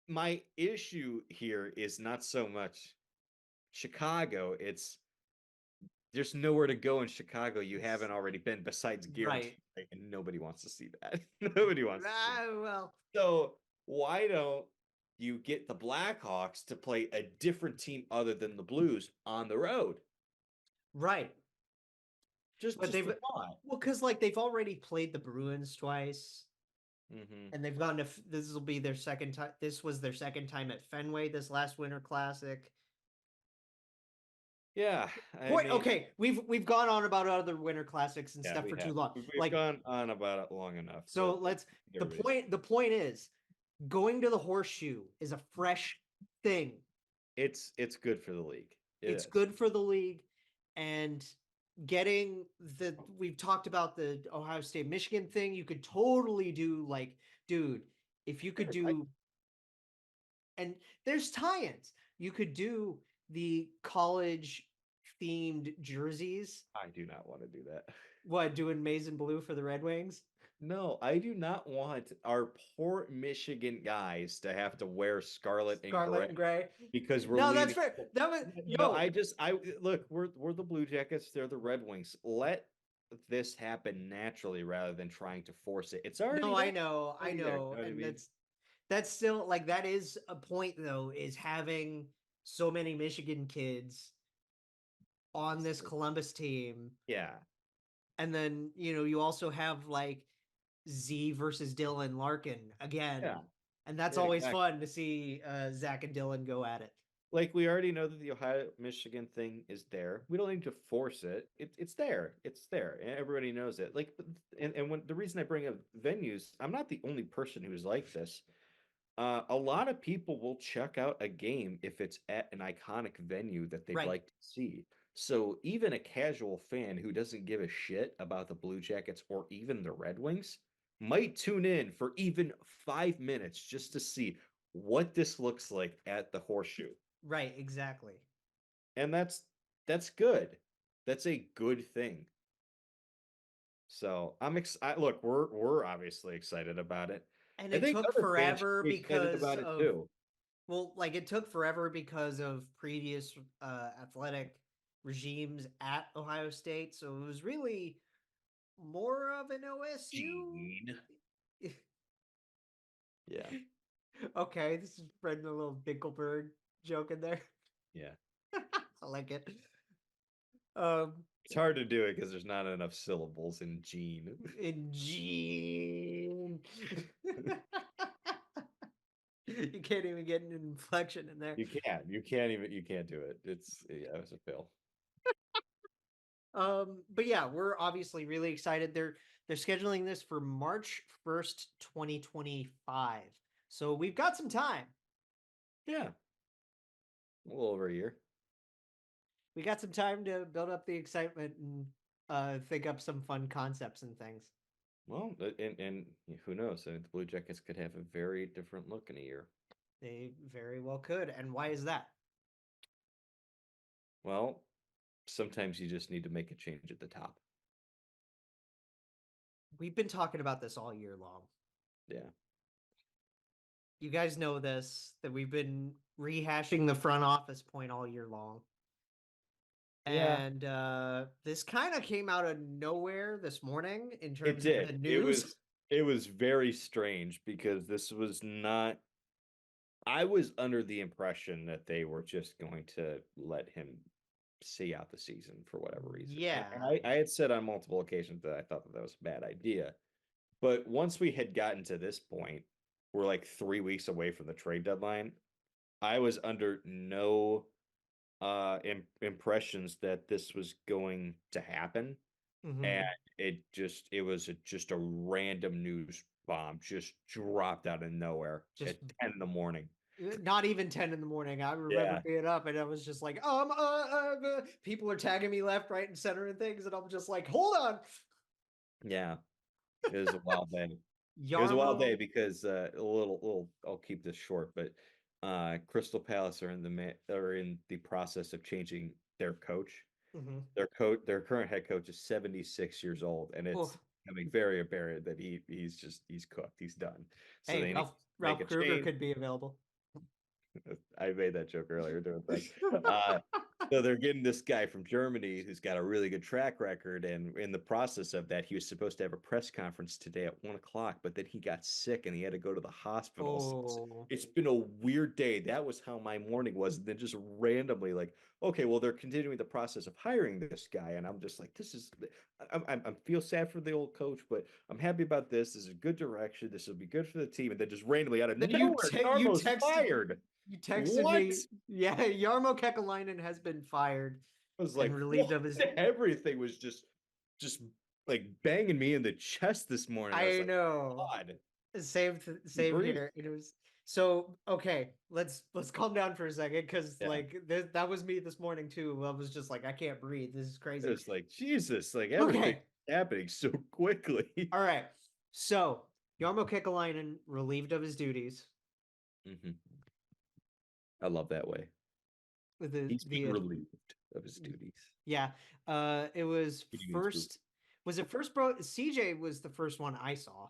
my issue here is not so much Chicago. It's there's nowhere to go in Chicago you haven't already been besides Right. guaranteed, right? And nobody wants to see that. Nobody wants to see Ah, that. well, So why don't you get the Blackhawks to play a different team other than the Blues on the road? right. But Just they've a thought. well, because like they've already played the Bruins twice, Hmm. and they've gone to this will be their second time. This was their second time at Fenway this last Winter Classic. Yeah, I Point. mean, Okay, we've gone on about other Winter Classics and yeah, stuff we for have. too long. We've Like gone on about it long enough, so, but let's everybody's the point is going to the Horseshoe is a fresh thing. it's good for the league. It It's is. good for the league, and getting the we've talked about the Ohio State Michigan thing. You could totally do like, dude, if you could Sure, I do and there's tie-ins. You could do the college themed jerseys. I do not want to do that. What, doing maize and blue for the Red Wings? No, I do not want our poor Michigan guys to have to wear scarlet and Scarlet gray and gray. because we're No, that's leaving. fair. That was No, yo. I look, we're the Blue Jackets, they're the Red Wings. Let this happen naturally rather than trying to force it. It's No, already I there. know, I Already there. You know, know what I and mean? that's still like that is a point though, is having so many Michigan kids on this Columbus team, Yeah. and then you also have like Z versus Dylan Larkin again, Yeah. and that's Yeah, always exactly. fun to see Zach and Dylan go at it. Like we already know that the Ohio Michigan thing is there. We don't need to force it. It's there. It's there. And everybody knows it. Like and when the reason I bring up venues, I'm not the only person who's like this. A lot of people will check out a game if it's at an iconic venue that they'd Right, like to see. So even a casual fan who doesn't give a shit about the Blue Jackets or even the Red Wings might tune in for even 5 minutes just to see what this looks like at the Horseshoe. right, exactly. And that's good. That's a good thing. So look, we're obviously excited about it. And I it think took other fans should forever be excited because about it of too. well, like it took forever because of previous athletic regimes at Ohio State. So it was really more of an OSU. Gene. Yeah. Okay, this is spreading a little Dinkelberg joke in there. Yeah. I like it. Um, It's hard to do it because there's not enough syllables in gene. in Gene. You can't even get an inflection in there. You can't do it. It's a fail. But yeah, we're obviously really excited. They're scheduling this for March 1st, 2025. So we've got some time. Yeah. A little over a year. We got some time to build up the excitement and think up some fun concepts and things. Well, and who knows? I think the Blue Jackets could have a very different look in a year. They very well could. And why is that? Well, sometimes you just need to make a change at the top. We've been talking about this all year long. Yeah. You guys know this, that we've been rehashing the front office point all year long. Yeah. And this kind of came out of nowhere this morning in It terms of the did. news. It was very strange because this was not. I was under the impression that they were just going to let him see out the season for whatever reason. Yeah. And I had said on multiple occasions that I thought that was a bad idea. But once we had gotten to this point, we're like 3 weeks away from the trade deadline. I was under no impressions that this was going to happen. Mhm. And it was just a random news bomb just dropped out of nowhere Just at 10 in the morning. Not even 10 in the morning. I remember Yeah. being up and I was just like, people are tagging me left, right, and center and things. And I'm just like, hold on. Yeah. It was a wild day. Yarmo, It was a wild day because I'll keep this short, but Crystal Palace are in the process of changing their coach. Mhm. Their current head coach is 76 years old, and it's Oof. becoming very apparent that he's cooked. He's done. So Hey, they need to Ralph make a Kruger change. could be available. I made that joke earlier doing things. So they're getting this guy from Germany who's got a really good track record, and in the process of that, he was supposed to have a press conference today at 1 o'clock, but then he got sick and he had to go to the hospital. So it's been a weird day. That was how my morning was. And then just randomly, like, okay, well, they're continuing the process of hiring this guy, and I'm just like, I feel sad for the old coach, but I'm happy about this. This is a good direction. This will be good for the team. And then just randomly out of Then nowhere, Jarmo's fired. You texted What? me. Yeah, Jarmo Kekalainen has been fired. I was like, and relieved of his. everything was just like banging me in the chest this morning. I was like, know. God. Same breathe. here. It was so okay. Let's calm down for a second because Yeah. like that was me this morning too. I was just like, I can't breathe. This is crazy. It was like, Jesus, like everything happening so quickly. All right. So Jarmo Kekalainen relieved of his duties. I love that way. He's being relieved of his duties. Yeah. It was first. Was it first, bro? CJ was the first one I saw.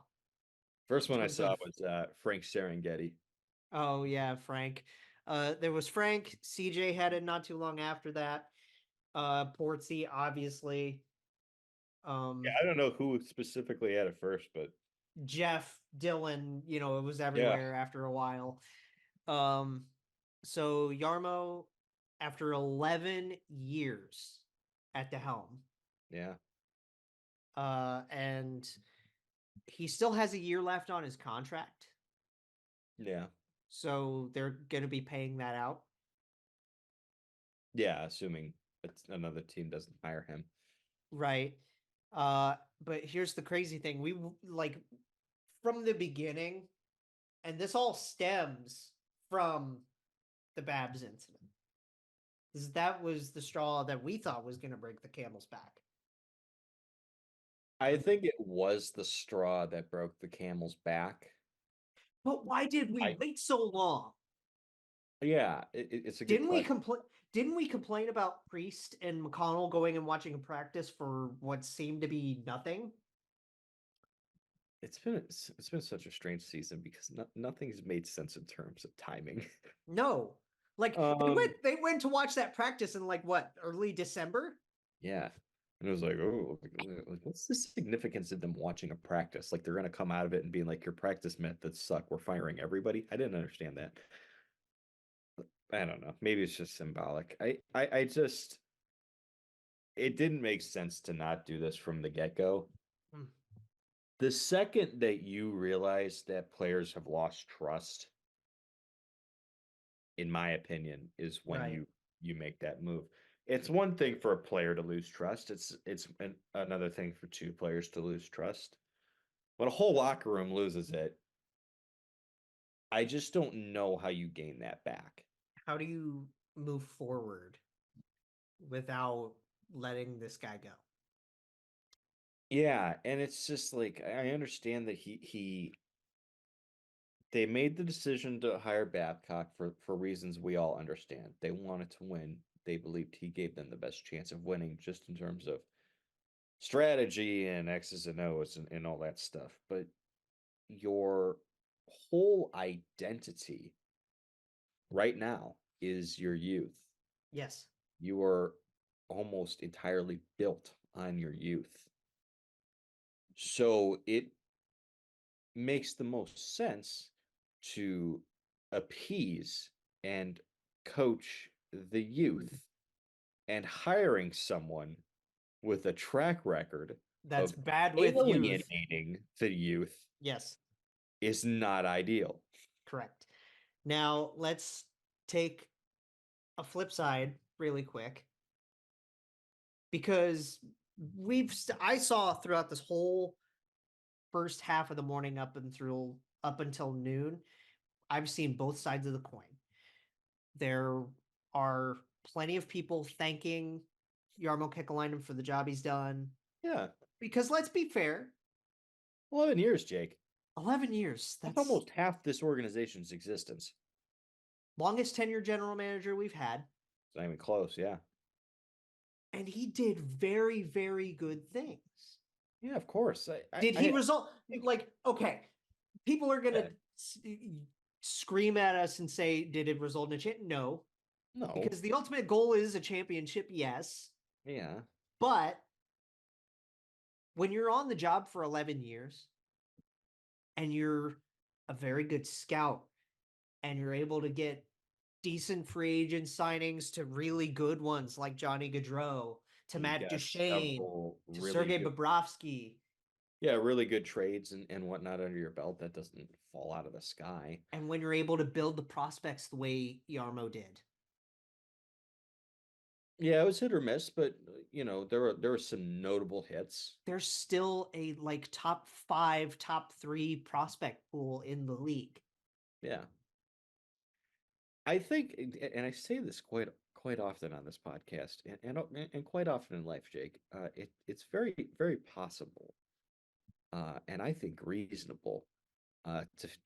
First one I saw was Frank Serengeti. Oh yeah, Frank. There was Frank. CJ had it not too long after that. Portsy, obviously. Yeah, I don't know who specifically had it first, but Jeff, Dylan, it was everywhere after a while. So Jarmo, after 11 years at the helm. Yeah. And he still has a year left on his contract. Yeah. So they're going to be paying that out. Yeah, assuming another team doesn't hire him. Right. But here's the crazy thing. We from the beginning, and this all stems from the Babs incident. That was the straw that we thought was going to break the camel's back. I think it was the straw that broke the camel's back. But why did we wait so long? Yeah, it's a good question. Didn't we complain about Priest and McConnell going and watching a practice for what seemed to be nothing? it's been such a strange season because nothing's made sense in terms of timing. No. Like Um, they went to watch that practice in like what, early December? yeah. And it was like, oh, like, what's the significance of them watching a practice? Like they're gonna come out of it and being like, your practice methods suck. We're firing everybody. I didn't understand that. I don't know. Maybe it's just symbolic. I just it didn't make sense to not do this from the get-go. Mm. The second that you realize that players have lost trust, in my opinion, is when Right. you make that move. It's one thing for a player to lose trust. Another thing for two players to lose trust. When a whole locker room loses it, I just don't know how you gain that back. How do you move forward without letting this guy go? Yeah, and it's just like I understand that he they made the decision to hire Babcock for reasons we all understand. They wanted to win. They believed he gave them the best chance of winning just in terms of strategy and X's and O's and all that stuff. But your whole identity right now is your youth. Yes. You are almost entirely built on your youth. So it makes the most sense to appease and coach the youth, and hiring someone with a track record That's of bad with youth. alienating the youth Yes, is not ideal. correct. Now let's take a flip side really quick because I saw throughout this whole first half of the morning up until noon, I've seen both sides of the coin. There are plenty of people thanking Jarmo Kekalainen for the job he's done. Yeah, Because let's be fair, 11 years, Jake. 11 years. That's That's almost half this organization's existence. longest tenure general manager we've had. It's not even close. Yeah. And he did very, very good things. Yeah, of course. Did he result like okay? People are gonna scream at us and say, "Did it result in a champ?" No, No. because the ultimate goal is a championship. Yes, Yeah. but when you're on the job for 11 years and you're a very good scout and you're able to get decent free agent signings to really good ones like Johnny Gaudreau, to You Matt got Duchene, several to really Sergei good, Bobrovsky, yeah, really good trades and whatnot under your belt that doesn't fall out of the sky. and when you're able to build the prospects the way Jarmo did. Yeah, it was hit or miss, but there were some notable hits. There's still a like top 5, top 3 prospect pool in the league. Yeah. I think, and I say this quite often on this podcast, and quite often in life, Jake. It's very very possible, and I think reasonable,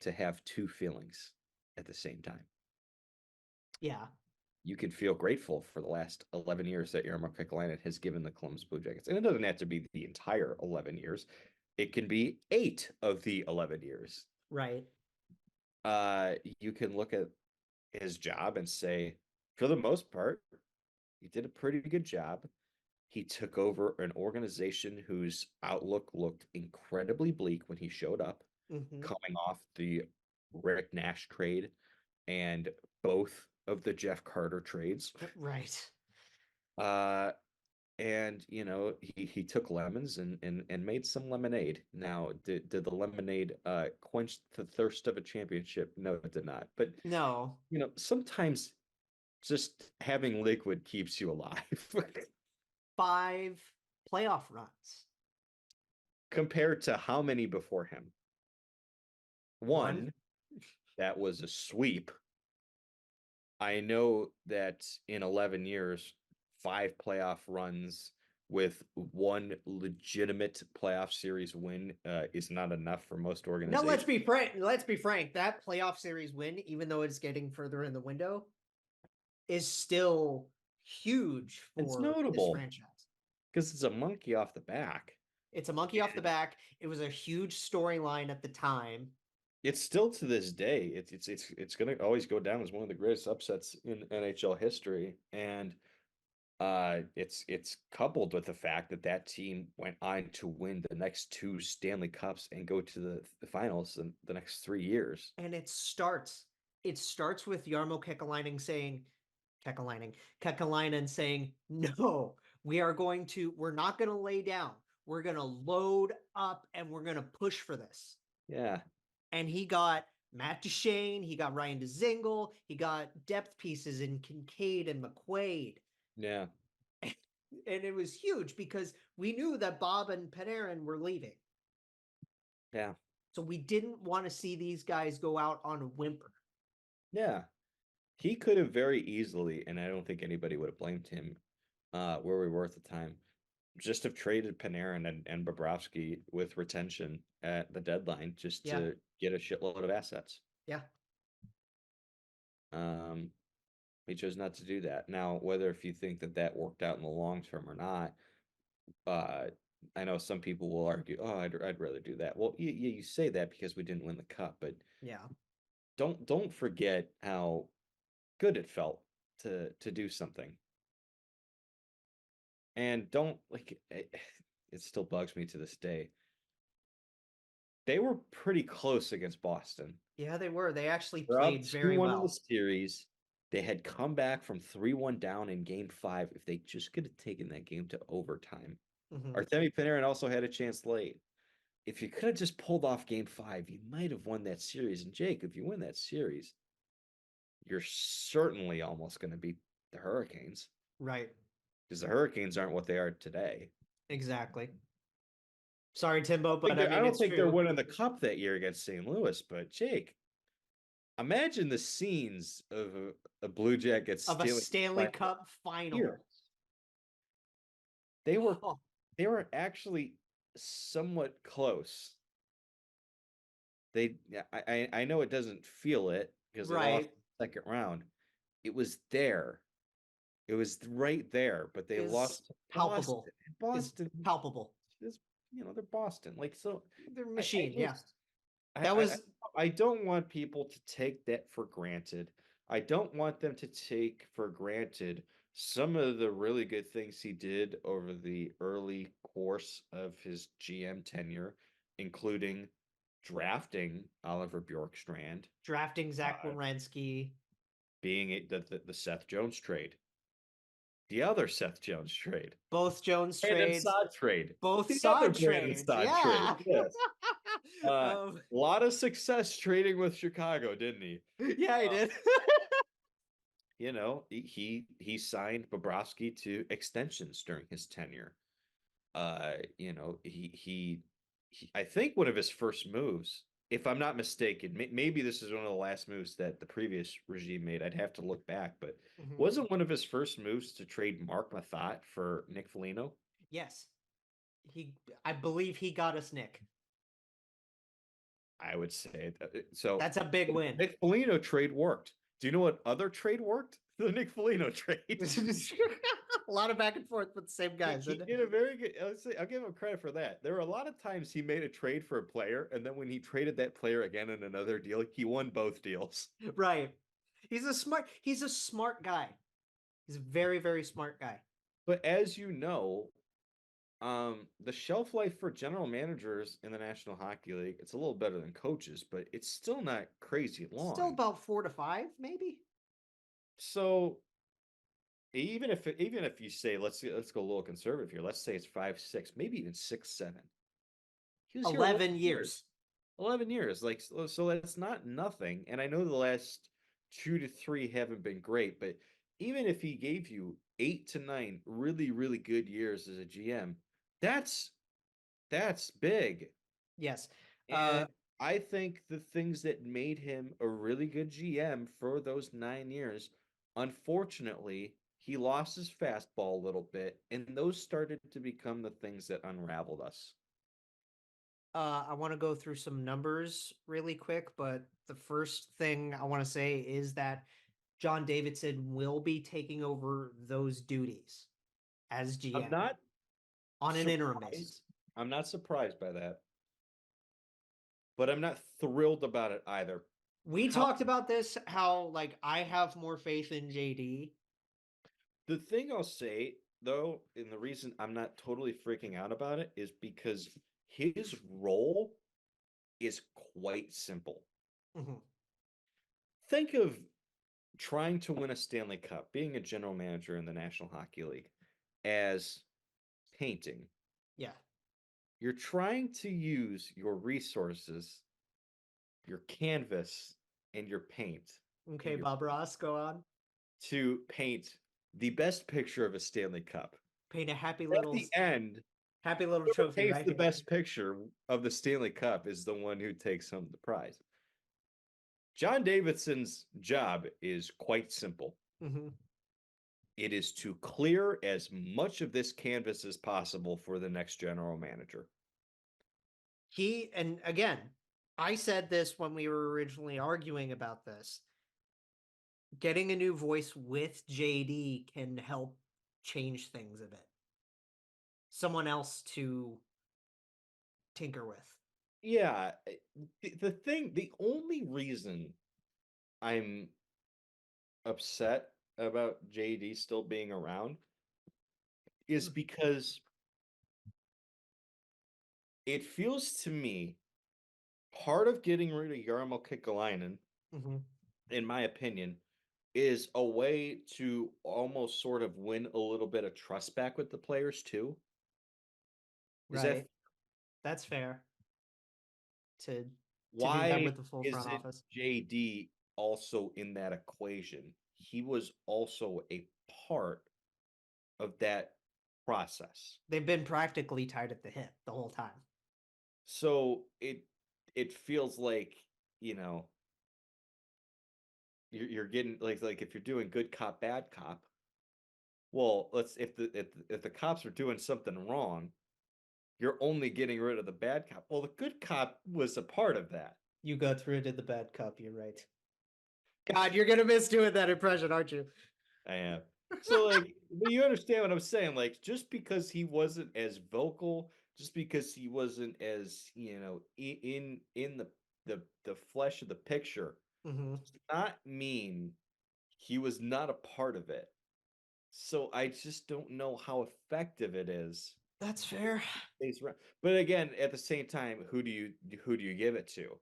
to have two feelings at the same time. Yeah. You can feel grateful for the last 11 years that Jarmo Kekalainen has given the Columbus Blue Jackets, and it doesn't have to be the entire 11 years. It can be 8 of the 11 years. Right. You can look at his job and say, for the most part, he did a pretty good job. He took over an organization whose outlook looked incredibly bleak when he showed up, coming off the Rick Nash trade and both of the Jeff Carter trades. Right. And he took lemons and made some lemonade. Now, did the lemonade quench the thirst of a championship? No, it did not. But No. sometimes just having liquid keeps you alive. 5 playoff runs. Compared to how many before him? One, that was a sweep. I know that in 11 years, 5 playoff runs with 1 legitimate playoff series win is not enough for most organizations. No, let's be frank. That playoff series win, even though it's getting further in the window, is still huge for It's notable this franchise. because it's a monkey off the back. It's a monkey off the back. It was a huge storyline at the time. It's still to this day. It's going to always go down as one of the greatest upsets in NHL history, and it's coupled with the fact that that team went on to win the next 2 Stanley Cups and go to the finals in the next 3 years. And it starts with Jarmo Kekalainen saying, no, we're not going to lay down. We're going to load up and we're going to push for this. Yeah. And he got Matt Duchene, he got Ryan Dzingel, he got depth pieces in Kincaid and McQuaid. Yeah. And it was huge because we knew that Bob and Panarin were leaving. Yeah. So we didn't want to see these guys go out on a whimper. Yeah. He could have very easily, and I don't think anybody would have blamed him where we were at the time, just have traded Panarin and Bobrovsky with retention at the deadline just to get a shitload of assets. Yeah. He chose not to do that. Now, whether if you think that worked out in the long term or not, I know some people will argue, "Oh, I'd rather do that." Well, you say that because we didn't win the cup, but yeah, don't forget how good it felt to do something. And don't it still bugs me to this day. They were pretty close against Boston. Yeah, they were. They actually played very well. In the series, they had come back from 3-1 down in Game 5. If they just could have taken that game to overtime, Artemi Panarin also had a chance late. If you could have just pulled off Game 5, you might have won that series. And Jake, if you win that series, you're certainly almost going to beat the Hurricanes, right? Because the Hurricanes aren't what they are today. Exactly. Sorry, Timbo, but I don't think they're winning the cup that year against St. Louis. But Jake, imagine the scenes of a Blue Jackets of a Stanley Cup final. Here. They were actually somewhat close. I know it doesn't feel it because they lost the second round. It was there. It was right there, but they lost. Palpable. Boston. It's palpable. They're Boston. So they're machine. I don't want people to take that for granted. I don't want them to take for granted some of the really good things he did over the early course of his GM tenure, including drafting Oliver Bjorkstrand, drafting Zach Werenski, being the Seth Jones trade, the other Seth Jones trade, both Jones trades, both Saad trades, yeah. Yes. A lot of success trading with Chicago, didn't he? Yeah, he did. He signed Bobrovsky to extensions during his tenure. He I think one of his first moves, if I'm not mistaken, maybe this is one of the last moves that the previous regime made. I'd have to look back, but wasn't one of his first moves to trade Mark Mathot for Nick Foligno? Yes. I believe he got us Nick. I would say so. That's a big win. Nick Foligno trade worked. Do you know what other trade worked? The Nick Foligno trade. A lot of back and forth with the same guys. He did a very good. I'll give him credit for that. There were a lot of times he made a trade for a player, and then when he traded that player again in another deal, he won both deals. Right. He's a smart guy. He's a very, very smart guy. But as you know, the shelf life for general managers in the National Hockey League, it's a little better than coaches, but it's still not crazy long. Still about 4 to 5, maybe. So even if you say let's go a little conservative here, let's say it's 5, 6, maybe even 6, 7. 11 years. 11 years. So that's not nothing. And I know the last 2 to 3 haven't been great, but even if he gave you 8 to 9 really, really good years as a GM, that's big. Yes. And I think the things that made him a really good GM for those 9 years, unfortunately, he lost his fastball a little bit, and those started to become the things that unraveled us. I want to go through some numbers really quick, but the first thing I want to say is that John Davidson will be taking over those duties as GM. I'm not on an interim basis. I'm not surprised by that, but I'm not thrilled about it either. We talked about this, how like I have more faith in JD. The thing I'll say though, and the reason I'm not totally freaking out about it is because his role is quite simple. Mhm. Think of trying to win a Stanley Cup, being a general manager in the National Hockey League, as painting. Yeah. You're trying to use your resources, your canvas, and your paint Okay, and your Bob Ross, go on. to paint the best picture of a Stanley Cup. Paint a At the end, whoever trophy paints right the here. best picture of the Stanley Cup is the one who takes home the prize. John Davidson's job is quite simple. Mhm. It is to clear as much of this canvas as possible for the next general manager. And again, I said this when we were originally arguing about this. Getting a new voice with JD can help change things a bit. Someone else to tinker with. Yeah, the only reason I'm upset about JD still being around is because it feels to me part of getting rid of Jarmo Kekalainen, Mhm. in my opinion, is a way to almost sort of win a little bit of trust back with the players too. Is that Right. That's fair. To do that why with the full front isn't office. JD also in that equation? He was also a part of that process. They've been practically tied at the hip the whole time. So it feels like, you know, you're getting like if you're doing good cop, bad cop, well, let's if the cops are doing something wrong, you're only getting rid of the bad cop. Well, the good cop was a part of that. You got through to the bad cup, you're right. God, you're gonna miss doing that impression, aren't you? I am. So like, but you understand what I'm saying? Like, just because he wasn't as vocal, just because he wasn't as, you know, in the flesh of the picture, Mm-hmm. does not mean he was not a part of it. So I just don't know how effective it is. That's fair. But again, at the same time, who do you give it to?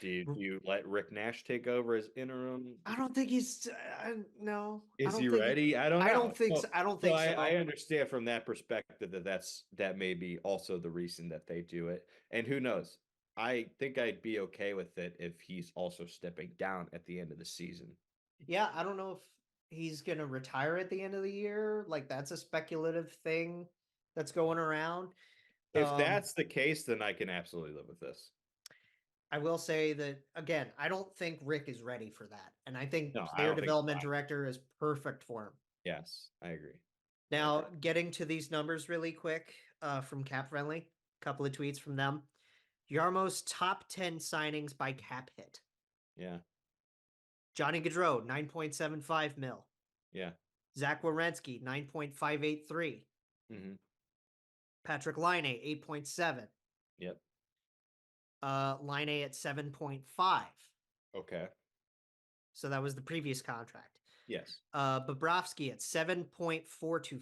Do you let Rick Nash take over as interim? I don't think he's. No, I Is don't he think. ready? I don't I know. don't think so. I don't think so. I understand from that perspective that may be also the reason that they do it. And who knows? I think I'd be okay with it if he's also stepping down at the end of the season. Yeah, I don't know if he's gonna retire at the end of the year. Like that's a speculative thing that's going around. If that's the case, then I can absolutely live with this. I will say that again, I don't think Rick is ready for that, and I think No, I player don't think development so. director is perfect for him. Yes, I agree. Now, getting to these numbers really quick from Cap Friendly, a couple of tweets from them. Yarmo's top 10 signings by cap hit. Yeah. Johnny Gaudreau, 9.75 mil. Yeah. Zach Werenski, 9.583. Mm-hmm. Patrick Laine, 8.7. Yep. Laine at 7.5. Okay. So that was the previous contract. Yes. Bobrovsky at 7.425.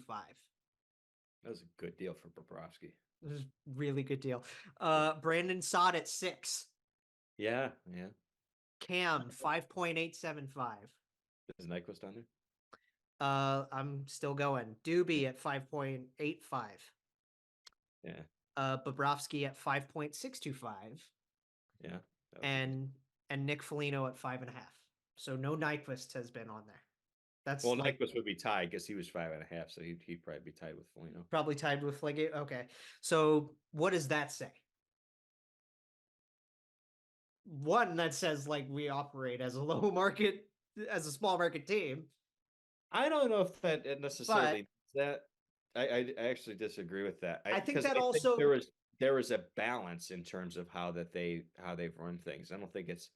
That was a good deal for Bobrovsky. This is a really good deal. Brandon Saad at 6. Yeah, yeah. Cam, 5.875. Is Nyquist on there? I'm still going. Doobie at 5.85. Yeah. Bobrovsky at 5.625. Yeah. And Nick Foligno at 5.5. So no Nyquist has been on there. That's Well, like Nyquist would be tied because he was 5.5, so he'd probably be tied with Foligno. probably tied with Flegate. Okay. So what does that say? One that says like we operate as a low market, as a small market team. I don't know if that necessarily that. I actually disagree with that. I think 'Cause that think also there is a balance in terms of how they've run things. I don't think it's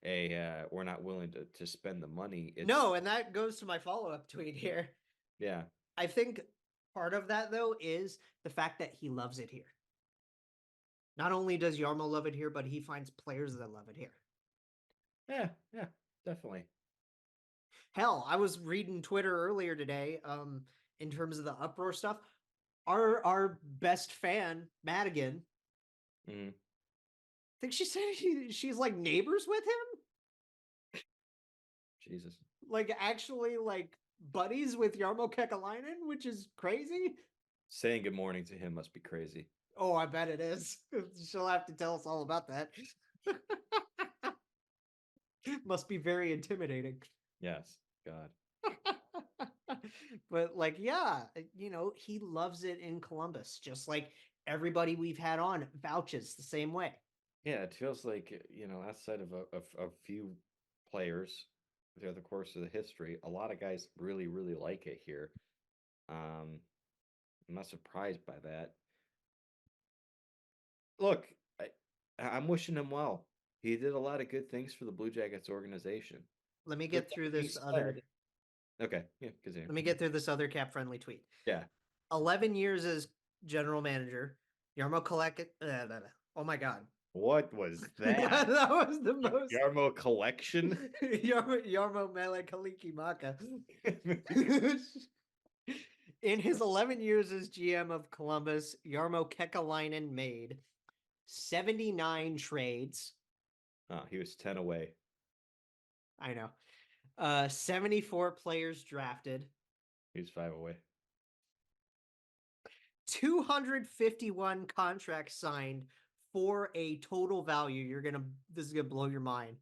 we're not willing to spend the money. It's, no, and that goes to my follow-up tweet here. Yeah. I think part of that though is the fact that he loves it here. Not only does Jarmo love it here, but he finds players that love it here. Yeah, definitely. Hell, I was reading Twitter earlier today, in terms of the uproar stuff. Our best fan, Madigan, Mhm. I think she said she's like neighbors with him. Jesus. Like actually like buddies with Jarmo Kekalainen, which is crazy. Saying good morning to him must be crazy. Oh, I bet it is. She'll have to tell us all about that. Must be very intimidating. Yes, God. But like, yeah, he loves it in Columbus, just like everybody we've had on vouches the same way. Yeah, it feels like, outside of a few players throughout the course of the history, a lot of guys really, really like it here. I'm not surprised by that. Look, I'm wishing him well. He did a lot of good things for the Blue Jackets organization. Let me With get that through being this other. said- Okay, yeah, continue. Let me get through this other cap friendly tweet. Yeah. 11 years as general manager, Yarmo Kolek. Oh my god. What was that? That was the most. Jarmo collection? Yarmo Mele Kaliki Maka. In his 11 years as GM of Columbus, Jarmo Kekalainen made 79 trades. Oh, he was 10 away. I know. 74 players drafted. He was 5 away. 251 contracts signed for a total value. This is gonna blow your mind.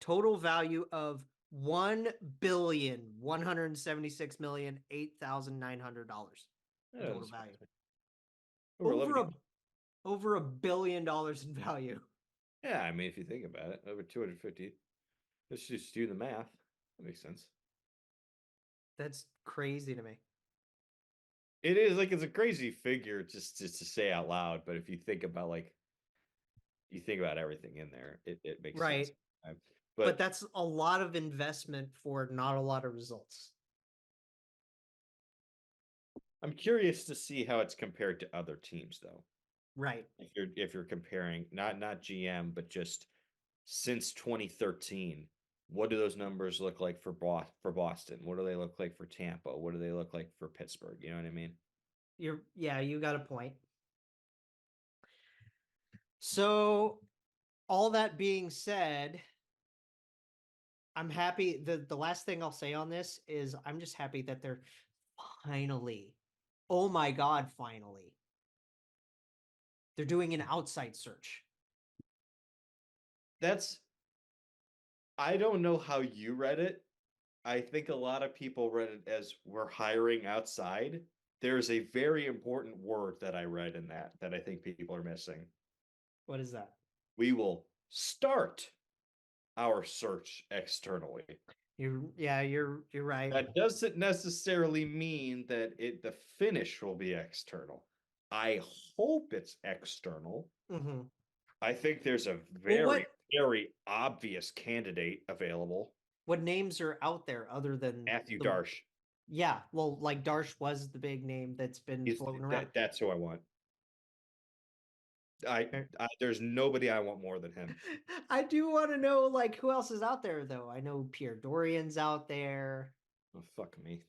Total value of $1,176,008,900. Yeah, Total that's value. over Over $1 billion in value. Yeah, I mean, if you think about it, over 250. Let's just do the math. That makes sense. That's crazy to me. It is like it's a crazy figure just to say out loud, but if you think about everything in there, it makes Right. sense. But that's a lot of investment for not a lot of results. I'm curious to see how it's compared to other teams, though. Right. If you're comparing not GM, but just since 2013, what do those numbers look like for Boston? What do they look like for Tampa? What do they look like for Pittsburgh? You know what I mean? You got a point. So, all that being said, I'm happy. The last thing I'll say on this is I'm just happy that they're finally, oh my God, finally, they're doing an outside search. I don't know how you read it. I think a lot of people read it as we're hiring outside. There's a very important word that I read in that I think people are missing. What is that? We will start our search externally. You're right. That doesn't necessarily mean that the finish will be external. I hope it's external. Mm-hmm. I think there's a very obvious candidate available. What names are out there other than Matthew Darsh? Yeah, well, like Darsh was the big name that's been floating around. That's who I want. There's nobody I want more than him. I do want to know like who else is out there though. I know Pierre Dorian's out there. Oh, fuck me.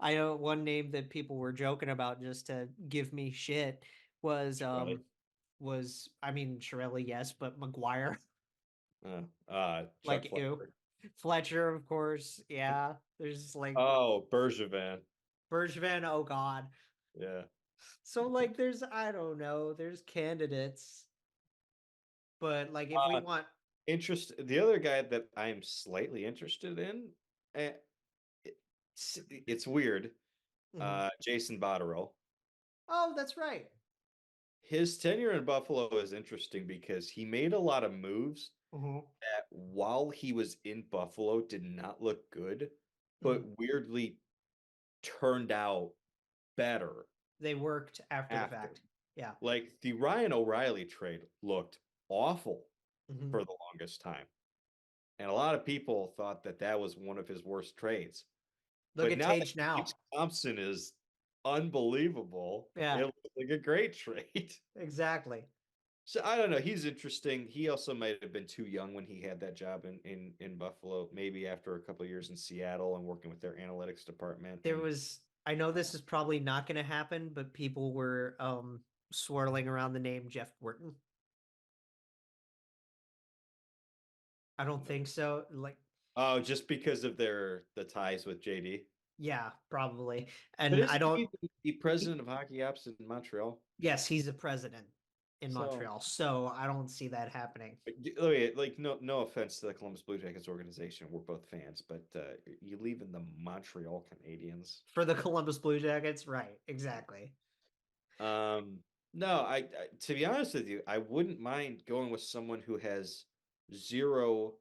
I know one name that people were joking about just to give me shit was Shirelli. Shirelli, yes, but McGuire. Chuck ew. Fletcher. Fletcher, of course. Yeah. There's like Bergevin. Oh god. Yeah. So like there's there's candidates. But like if we want the other guy that I'm slightly interested in, it's weird. Jason Botterill. Oh, that's right. His tenure in Buffalo is interesting because he made a lot of moves that while he was in Buffalo did not look good, but weirdly turned out better. They worked after the fact. Yeah. Like the Ryan O'Reilly trade looked awful for the longest time. And a lot of people thought that was one of his worst trades. Look at Tage now. Thompson is unbelievable. Yeah. It looked like a great trade. Exactly. So I don't know. He's interesting. He also might have been too young when he had that job in Buffalo. Maybe after a couple of years in Seattle and working with their analytics department. There was, I know this is probably not going to happen, but people were swirling around the name Jeff Gorton. I don't think so. Like, oh, just because of the ties with JD. yeah, probably. But And is I don't. he the president of hockey ops in Montreal? Yes, he's the president in So- Montreal, so I don't see that happening. Like no offense to the Columbus Blue Jackets organization, we're both fans, but you leaving the Montreal Canadiens For the Columbus Blue Jackets, right? Exactly. No, I to be honest with you, I wouldn't mind going with someone who has zero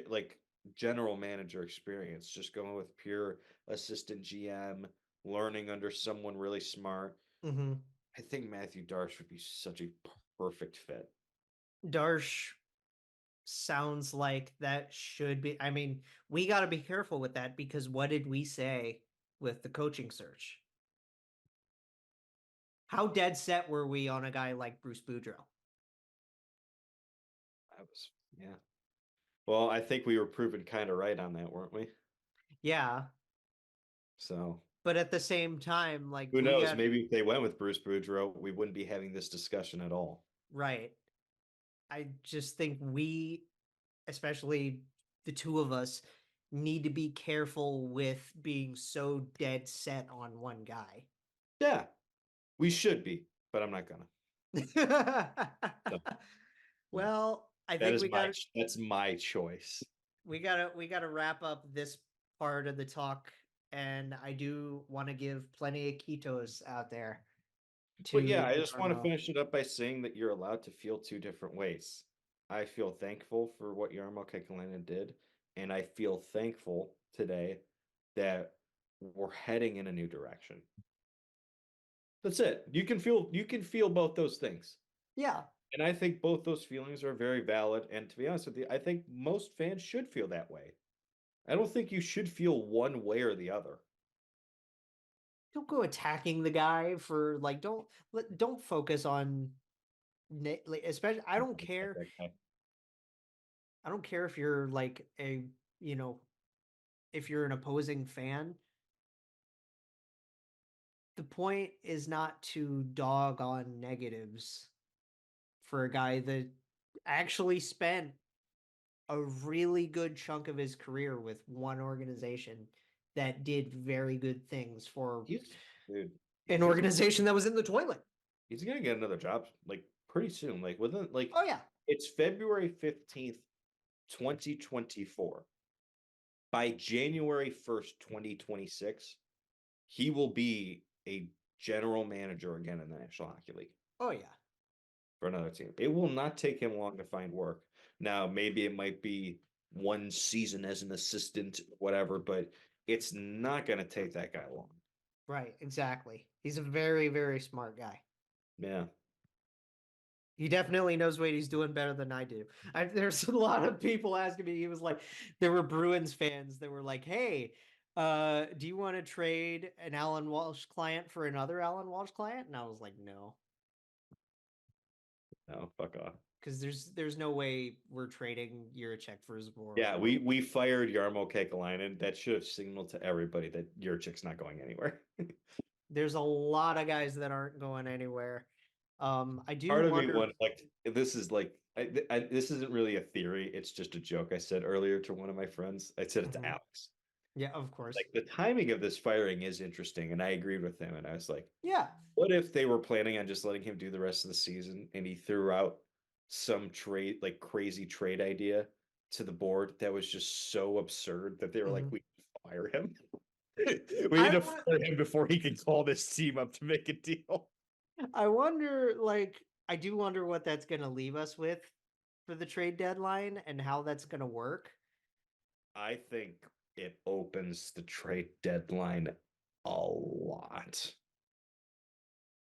like general manager experience, just going with pure assistant GM, learning under someone really smart. Mm-hmm. I think Matthew Darsh would be such a perfect fit. Darsh sounds like that should be. I mean, we got to be careful with that because what did we say with the coaching search? How dead set were we on a guy like Bruce Boudreau? Yeah. Well, I think we were proven kind of right on that, weren't we? Yeah. So, but at the same time, like, who knows? Maybe if they went with Bruce Boudreau, we wouldn't be having this discussion at all. Right. I just think we, especially the two of us, need to be careful with being so dead set on one guy. Yeah, we should be, but I'm not gonna. So, well, I think that's my choice. We gotta wrap up this part of the talk, and I do want to give plenty of Kitos out there. But yeah, I just want to finish it up by saying that you're allowed to feel two different ways. I feel thankful for what Jarmo Kekalainen did, and I feel thankful today that we're heading in a new direction. That's it. You can feel both those things. Yeah. And I think both those feelings are very valid. And to be honest with you, I think most fans should feel that way. I don't think you should feel one way or the other. Don't go attacking the guy for like don't focus on like, especially I don't care. I don't care if you're like a, if you're an opposing fan. The point is not to dog on negatives for a guy that actually spent a really good chunk of his career with one organization that did very good things for an organization that was in the toilet. He's gonna get another job like pretty soon. Like within oh yeah. It's February 15th, 2024. By January 1st, 2026, he will be a general manager again in the National Hockey League. Oh yeah. For another team. It will not take him long to find work. Now, maybe it might be one season as an assistant, whatever, but it's not going to take that guy long. Right, exactly. He's a very, very smart guy. Yeah. He definitely knows what he's doing better than I do. There's a lot of people asking me. He was like, there were Bruins fans that were like, hey, do you want to trade an Alan Walsh client for another Alan Walsh client? And I was like, no. No, fuck off. Because there's no way we're trading Juracek for Zborov. Yeah, we fired Jarmo Kekalainen. That should have signaled to everybody that Juracek's not going anywhere. There's a lot of guys that aren't going anywhere. I do Part of wonder... me went like this is like this isn't really a theory. It's just a joke I said earlier to one of my friends. I said it to Alex. Yeah, of course. Like the timing of this firing is interesting, and I agreed with him. And I was like, yeah, what if they were planning on just letting him do the rest of the season, and he threw out some trade, like crazy trade idea to the board that was just so absurd that they were like, we need to fire him. We need to fire him before he can call this team up to make a deal. I wonder, I do wonder what that's going to leave us with for the trade deadline and how that's going to work. I think it opens the trade deadline a lot.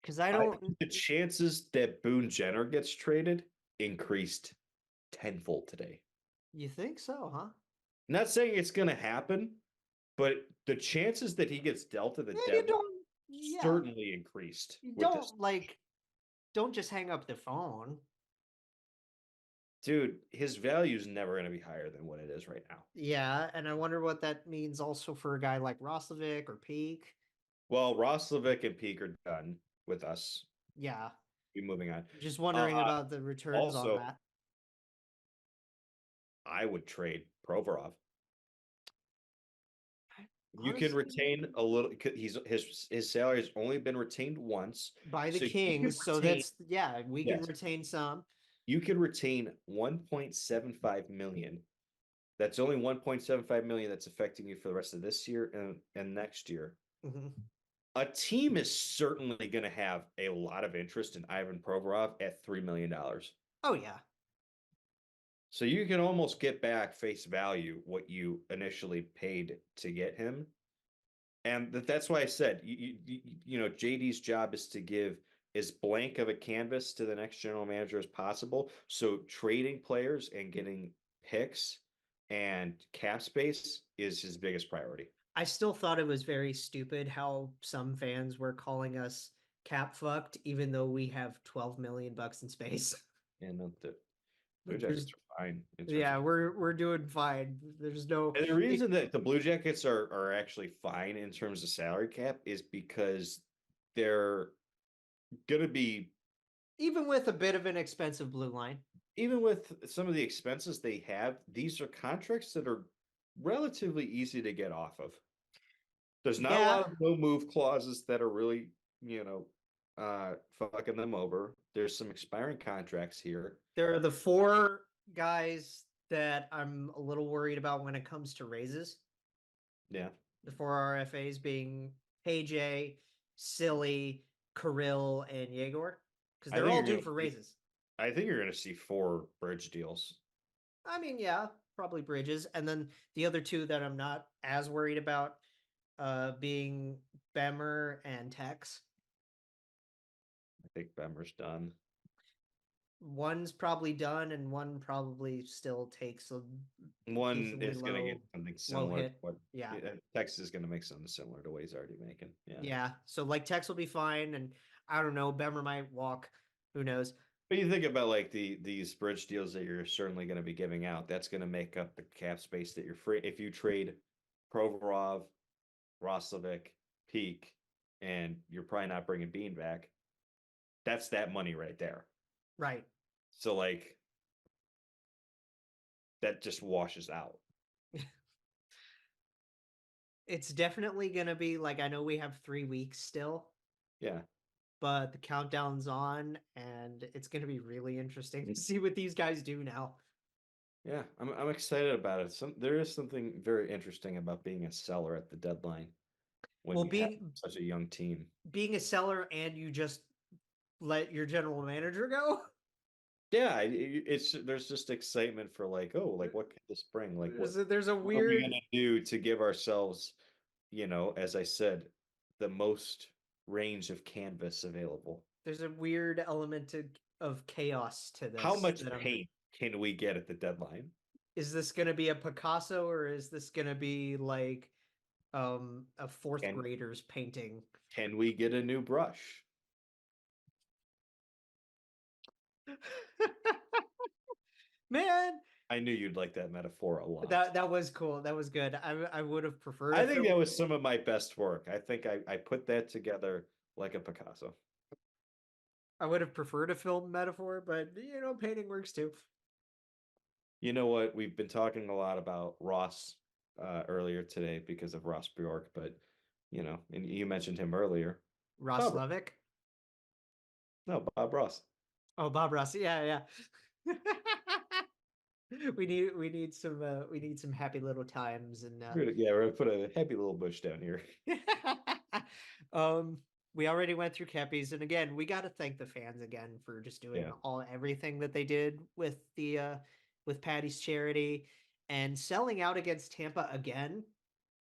Because the chances that Boone Jenner gets traded increased tenfold today. You think so, huh? Not saying it's going to happen, but the chances that he gets dealt to the deadline certainly increased. You With this. don't just hang up the phone. Dude, his value is never going to be higher than what it is right now. Yeah, and I wonder what that means also for a guy like Roslovic or Peak. Well, Roslovic and Peak are done with us. Yeah. We're moving on. Just wondering about the returns on Also, that. I would trade Provorov. You can Honestly, retain a little. His salary has only been retained once by the so you can Kings, so retain- we can Yes. retain some. You can retain 1.75 million. That's only 1.75 million that's affecting you for the rest of this year and next year. Mhm. A team is certainly going to have a lot of interest in Ivan Provorov at $3 million. Oh yeah. So you can almost get back face value what you initially paid to get him. And that's why I said, JD's job is to give as blank of a canvas to the next general manager as possible. So trading players and getting picks and cap space is his biggest priority. I still thought it was very stupid how some fans were calling us cap fucked, even though we have 12 million bucks in space. And the Blue Jackets are fine. We're doing fine. There's no. And the reason that the Blue Jackets are actually fine in terms of salary cap is because they're going to be, Even with a bit of an expensive blue line. even with some of the expenses they have, these are contracts that are relatively easy to get off of. There's not a lot of no move clauses that are really, fucking them over. There's some expiring contracts here. There are the 4 guys that I'm a little worried about when it comes to raises. Yeah. The 4 RFAs being AJ, Silly, Kirill, and Yegor. Because they're all due for raises. I think you're going to see 4 bridge deals. I mean, yeah, probably Bridges. And then the other 2 that I'm not as worried about being Bemmer and Tex. I think Bemmer's done. One's probably done, and one probably still takes a one is going to get something similar. Hit. What, yeah, Tex is going to make something similar to what he's already making. Yeah. So like Tex will be fine, and I don't know, Bemmer might walk. Who knows? But you think about like these bridge deals that you're certainly going to be giving out. That's going to make up the cap space that you're free. If you trade Provorov, Roslovic, Peak, and you're probably not bringing Bean back, that's that money right there. Right. So like that just washes out. It's definitely going to be like, I know we have 3 weeks still. Yeah. But the countdown's on, and it's going to be really interesting to see what these guys do now. Yeah, I'm excited about it. There is something very interesting about being a seller at the deadline when you have such a young team. Being a seller and you just let your general manager go. Yeah, there's just excitement for like, oh, like what can this bring? Like there's a weird. What are we gonna do to give ourselves, as I said, the most range of canvas available? There's a weird element of chaos to this. How much paint can we get at the deadline? Is this going to be a Picasso, or is this going to be like a 4th grader's painting? Can we get a new brush? Man, I knew you'd like that metaphor a lot. That was cool. That was good. I would have preferred. I think that was some of my best work. I think I put that together like a Picasso. I would have preferred a film metaphor, but painting works too. You know what? We've been talking a lot about Ross earlier today because of Ross Bjork, but and you mentioned him earlier. Ross Levick? No, Bob Ross. Oh, Bob Ross. Yeah. we need some happy little times, and we're gonna put a happy little bush down here. We already went through Kepis, and again, we got to thank the fans again for just doing everything that they did with the with Patty's charity and selling out against Tampa again.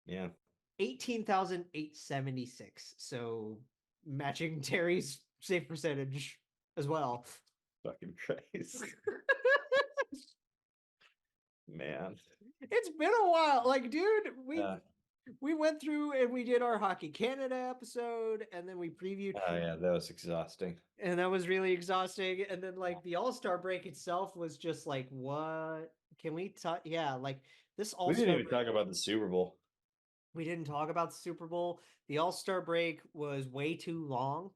Yeah. 18,876. So matching Terry's save percentage as well. Fucking crazy. Man. It's been a while. Like, dude, we went through and we did our Hockey Canada episode, and then we previewed. Oh yeah, that was exhausting. And that was really exhausting. And then like the All-Star break itself was just like, what can we talk? Yeah, like this We didn't All-Star even talk about the Super Bowl. we didn't talk about the Super Bowl. The All-Star break was way too long.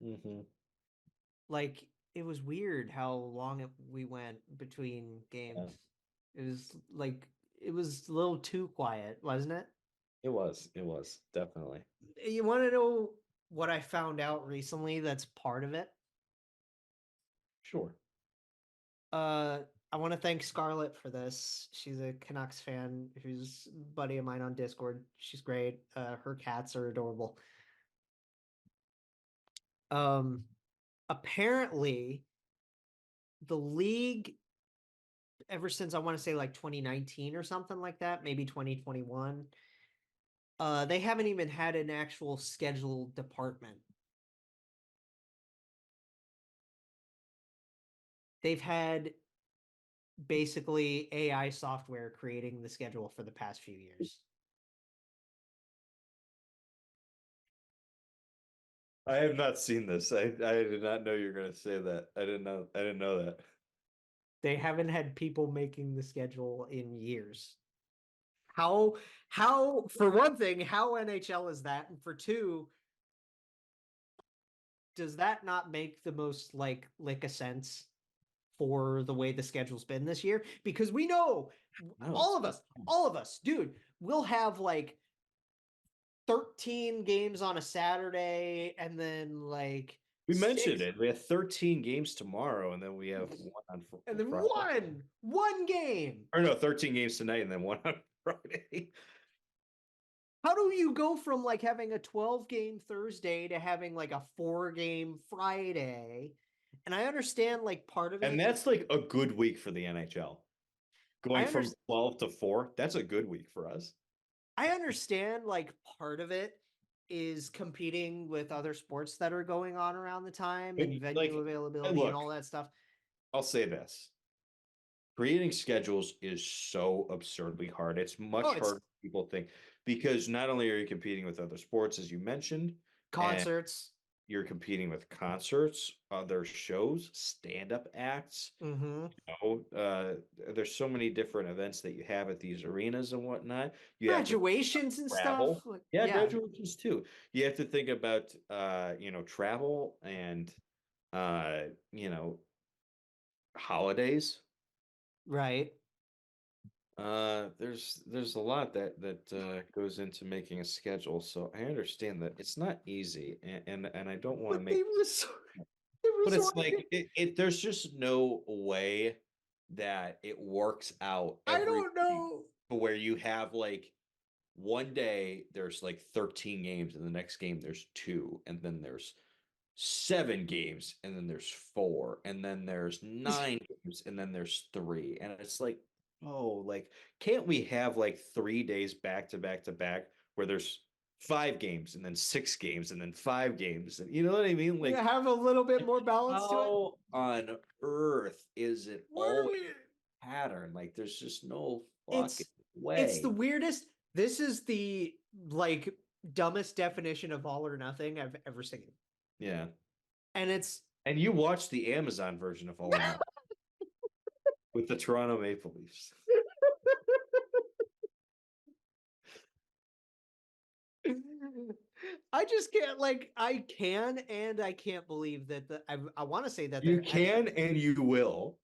Mm-hmm. Like it was weird how long we went between games. It was like it was a little too quiet, wasn't it? It was definitely. You want to know what I found out recently that's part of it? Sure. I want to thank Scarlett for this. She's a Canucks fan who's a buddy of mine on Discord. She's great. Her cats are adorable. Apparently the league, ever since I want to say like 2019 or something like that, maybe 2021, they haven't even had an actual scheduled department. They've had basically AI software creating the schedule for the past few years. I have not seen this. I did not know you were going to say that. I didn't know that. They haven't had people making the schedule in years. How for one thing, how NHL is that? And for two, does that not make the most like lick of sense for the way the schedule's been this year? Because we know all of us, dude, we'll have like 13 games on a Saturday and then like We mentioned it. We have 13 games tomorrow, and then we have one on and then Friday. one game. Or no, 13 games tonight, and then one on Friday. How do you go from like having a 12-game Thursday to having like a 4-game Friday? And I understand like part of it. And that's like a good week for the NHL. Going from 12 to 4, that's a good week for us. I understand like part of it is competing with other sports that are going on around the time and venue availability and all that stuff. I'll say this. Creating schedules is so absurdly hard. It's much harder than people think, because not only are you competing with other sports, as you mentioned, concerts, you're competing with concerts, other shows, stand-up acts. Mm-hmm. You know, there's so many different events that you have at these arenas and whatnot. You graduations and stuff. Yeah, graduations too. You have to think about travel and holidays. Right. There's a lot that goes into making a schedule, so I understand that it's not easy, and I don't want to make. But it's like there's just no way that it works out. I don't know. Where you have like one day there's like 13 games, and the next game there's 2, and then there's 7 games, and then there's 4, and then there's 9 games, and then there's 3, and it's like, oh, like can't we have like 3 days back to back to back where there's 5 games and then 6 games and then 5 games, and you know what I mean? Like have a little bit more balance to it. How on earth is it always a pattern? Like there's just no fucking way. It's the weirdest. This is the like dumbest definition of all or nothing I've ever seen. Yeah. And you watched the Amazon version of all or nothing with the Toronto Maple Leafs. I just can't I can and I can't believe that I want to say that you can and you will.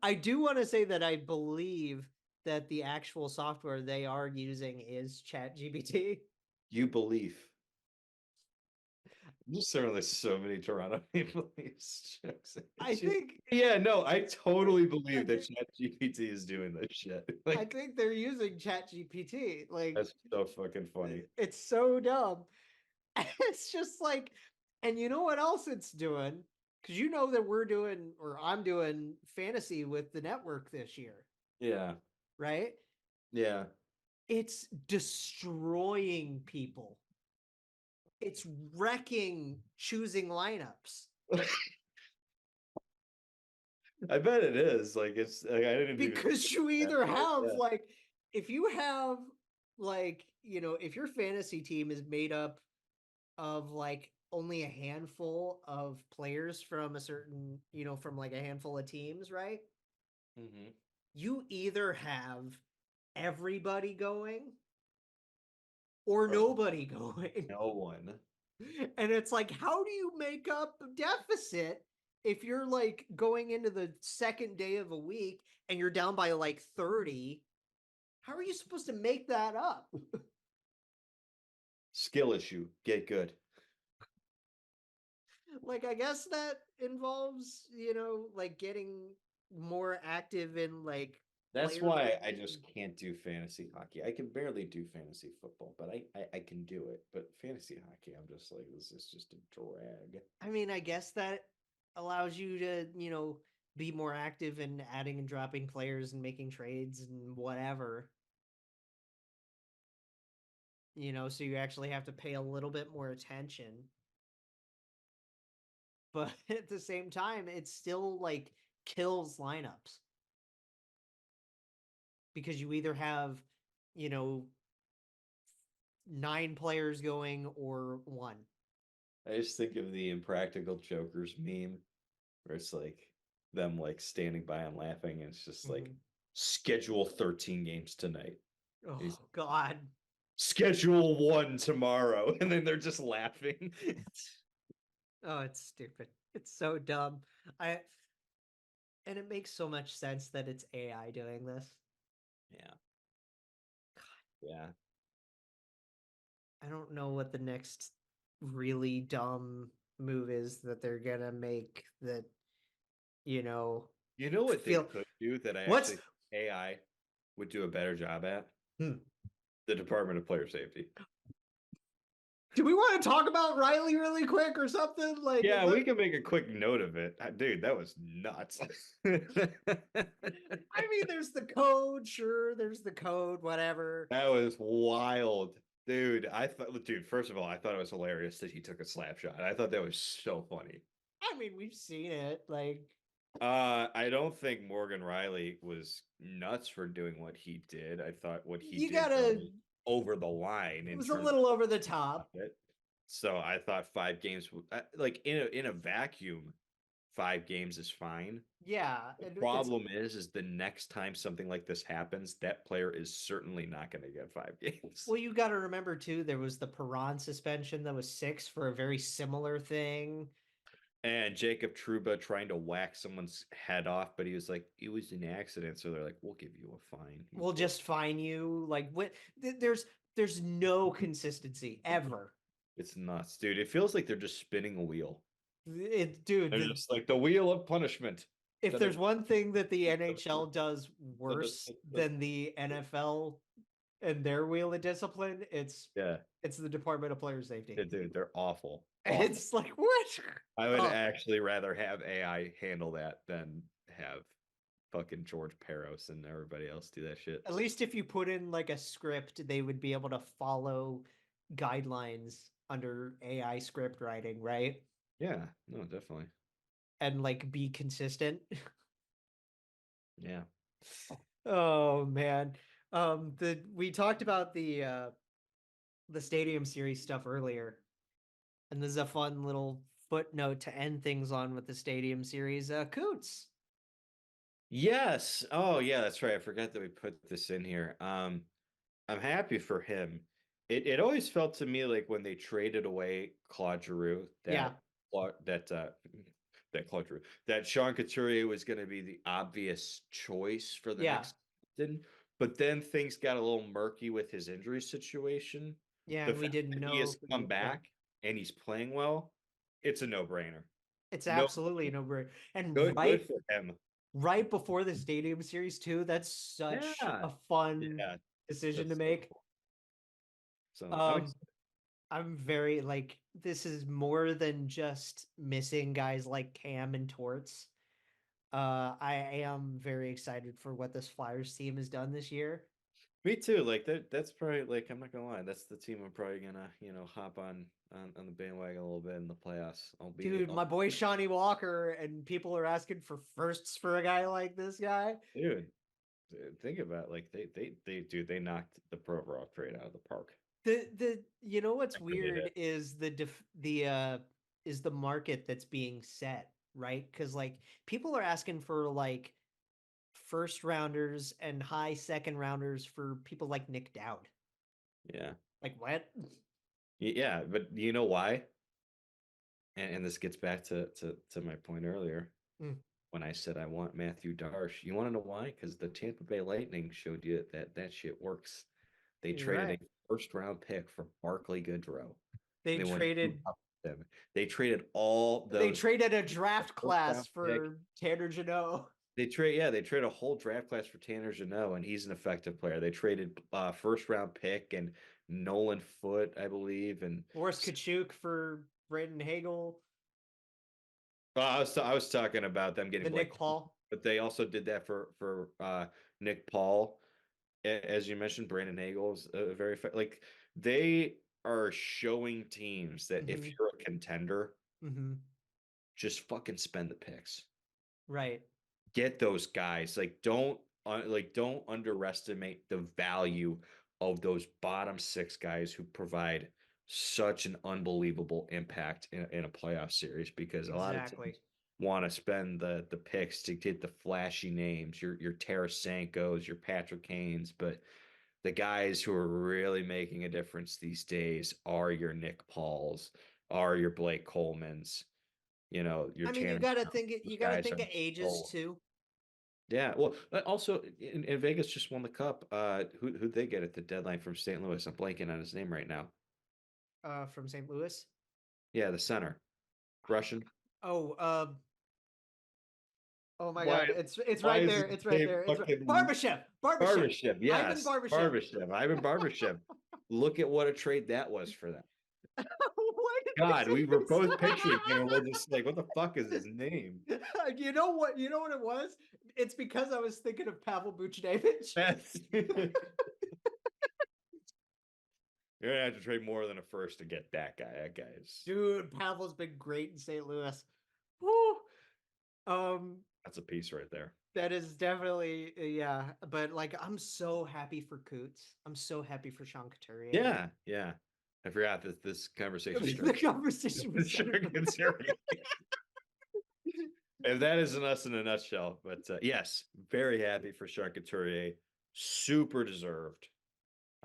I do want to say that I believe that the actual software they are using is ChatGPT. You believe. There's certainly so many Toronto Maple Leafs jokes. I totally believe that ChatGPT is doing this shit. Like, I think they're using ChatGPT. Like that's so fucking funny. It's so dumb. It's just like, and you know what else it's doing? Because you know that I'm doing fantasy with the network this year. Yeah. Right? Yeah. It's destroying people. It's wrecking choosing lineups. I bet it is. Like it's like I didn't because you either have like if you have like, if your fantasy team is made up of like only a handful of players from a certain, from like a handful of teams, right? Mm-hmm. You either have everybody going or Or nobody going. no one. And it's like, how do you make up a deficit if you're like going into the second day of a week and you're down by like 30? How are you supposed to make that up? Skill issue. Get good. Like, I guess that involves, like getting more active in like That's player why I building. just can't do fantasy hockey. I can barely do fantasy football, but I can do it. But fantasy hockey, I'm just like, this is just a drag. I mean, I guess that allows you to, be more active in adding and dropping players and making trades and whatever. So you actually have to pay a little bit more attention. But at the same time, it still like kills lineups. Because you either have, you know, 9 players going or 1. I just think of the Impractical Jokers meme where it's like them like standing by and laughing, and it's just like schedule 13 games tonight. Oh God. Schedule 1 tomorrow, and then they're just laughing. Oh, it's stupid. It's so dumb. And it makes so much sense that it's AI doing this. Yeah. God. Yeah. I don't know what the next really dumb move is that they're gonna make that, You know what they could do that I What's actually think AI would do a better job at? Hmm. The Department of Player Safety. Do we want to talk about Riley really quick or something? Like, Yeah, we can make a quick note of it. Dude, that was nuts. I mean, there's the code, sure, there's the code, whatever. That was wild. Dude, first of all, I thought it was hilarious that he took a slap shot. I thought that was so funny. I mean, we've seen it. Like, I don't think Morgan Riley was nuts for doing what he did. I thought what he you did gotta, was over the line it in was a terms little over the top. of it. So I thought 5 games, like in a vacuum, 5 games is fine. Yeah. The problem is the next time something like this happens, that player is certainly not going to get 5 games. Well, you got to remember too, there was the Perron suspension that was 6 for a very similar thing. And Jacob Trouba trying to whack someone's head off, but he was like, it was an accident. So they're like, we'll give you a fine. We'll just fine you. Like, what? There's no consistency ever. It's nuts, dude. It feels like they're just spinning a wheel. Dude, They're just like the wheel of punishment. If there's one thing that the NHL does worse than the NFL and their wheel of discipline, it's the Department of Player Safety. Yeah, dude, they're awful. It's like, what? I would actually rather have AI handle that than have fucking George Peros and everybody else do that shit. At least if you put in like a script, they would be able to follow guidelines under AI script writing, right? Yeah, no, definitely. And like be consistent. Yeah. Oh man. We talked about the Stadium Series stuff earlier. And this is a fun little footnote to end things on with the Stadium Series. Coots. Yes. Oh yeah, that's right. I forgot that we put this in here. I'm happy for him. It always felt to me like when they traded away Claude Giroux that Claude Giroux, that Sean Couturier was going to be the obvious choice for the next season. But then things got a little murky with his injury situation. Yeah, and we didn't know he has come back and he's playing well. It's a no-brainer. It's absolutely a no-brainer. And good for him. Right before the Stadium Series too, that's such a fun decision to make. So cool. So I'm very like, this is more than just missing guys like Cam and Torts. I am very excited for what this Flyers team has done this year. Me too. Like that's probably, like, I'm not gonna lie, that's the team I'm probably gonna hop on the bandwagon a little bit in the playoffs. My boy Shawnee Walker, and people are asking for firsts for a guy like this guy. Dude, think about it, like they knocked the Provorov trade out of the park. You know what's I really weird is the market that's being set, right? Because like people are asking for like first rounders and high second rounders for people like Nick Dowd. Yeah. Like what? Yeah, but you know why? And this gets back to my point earlier when I said I want Matthew Darsh. You want to know why? Because the Tampa Bay Lightning showed you that shit works. They You're traded right. a first round pick for Barclay Goodrow. They went traded up with them. They traded all those. they traded a draft class round for Tanner Jeannot. They trade a whole draft class for Tanner Jeannot, and he's an effective player. They traded first round pick and Nolan Foote, I believe, and Boris Kachuk for Brandon Hagel. I was talking about them getting Nick Paul, but they also did that for Nick Paul, as you mentioned. Brandon Hagel is very like they are showing teams that if you're a contender, just fucking spend the picks. Right. Get those guys. Like don't underestimate the value of those bottom six guys who provide such an unbelievable impact in a playoff series, because a lot of teams want to spend the picks to get the flashy names, your Tarasenkos, your Patrick Kanes, but the guys who are really making a difference these days are your Nick Pauls, are your Blake Colemans, you gotta think of ages too. Yeah, well, also in Vegas just won the cup. Who'd they get at the deadline from St. Louis? I'm blanking on his name right now. From St. Louis? Yeah, the center. Russian. Oh my God! It's right there. It's right there. It's Barbashev. Yes. Barbashev. Ivan Barbashev. Look at what a trade that was for them. God, we were both picturing him, and we're just like, what the fuck is his name? You know what it was? It's because I was thinking of Pavel Buchnevich. You're gonna have to trade more than a first to get that guy. That guy is... Dude, Pavel's been great in St. Louis. Woo! That's a piece right there. That is definitely, yeah. But like, I'm so happy for Coots. I'm so happy for Sean Couturier. Yeah. I forgot that this conversation The conversation was If that isn't us in a nutshell, but yes, very happy for Sean Couturier. Super deserved.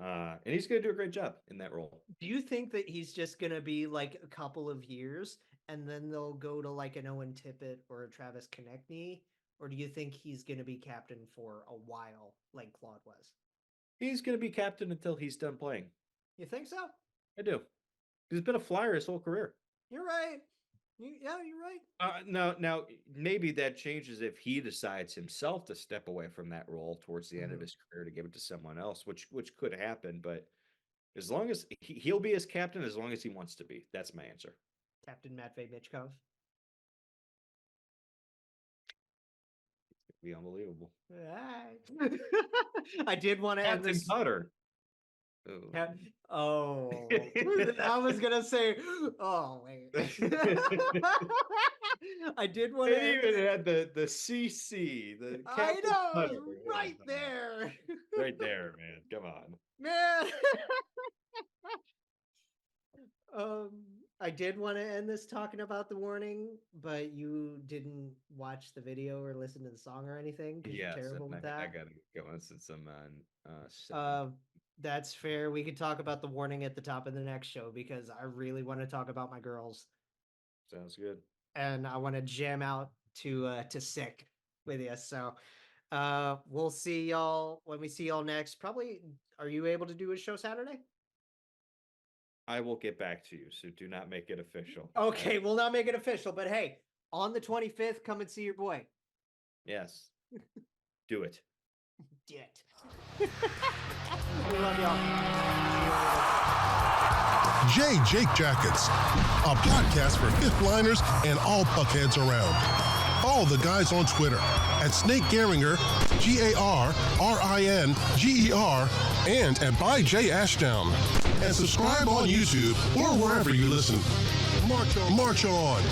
And he's going to do a great job in that role. Do you think that he's just going to be like a couple of years and then they'll go to like an Owen Tippett or a Travis Konechny? Or do you think he's going to be captain for a while like Claude was? He's going to be captain until he's done playing. You think so? I do. He's been a flyer his whole career. You're right. Yeah, you're right. Now, maybe that changes if he decides himself to step away from that role towards the end of his career to give it to someone else, which could happen. But as long as he'll be his captain, as long as he wants to be, that's my answer. Captain Matvei Michkov. It'd be unbelievable. I did want to end this. Cutter. Oh, I was gonna say. Oh wait. I did want to. It even had the CC. The I know, right there. Right there, man. Come on, man. I did want to end this talking about the warning, but you didn't watch the video or listen to the song or anything. Yeah, terrible with that. I gotta go on since I'm on. That's fair. We could talk about the warning at the top of the next show because I really want to talk about my girls. Sounds good. And I want to jam out to Sick with you. So we'll see y'all when we see y'all next. Probably, are you able to do a show Saturday? I will get back to you, so do not make it official. Okay, we'll not make it official, but hey, on the 25th, come and see your boy. Yes. Do it. Get. We love y'all. Jake Jackets, a podcast for fifth liners and all puckheads around. Follow the guys on Twitter at Snake Garinger, GARRINGER, and at by J Ashdown. And subscribe on YouTube or wherever you listen. March on.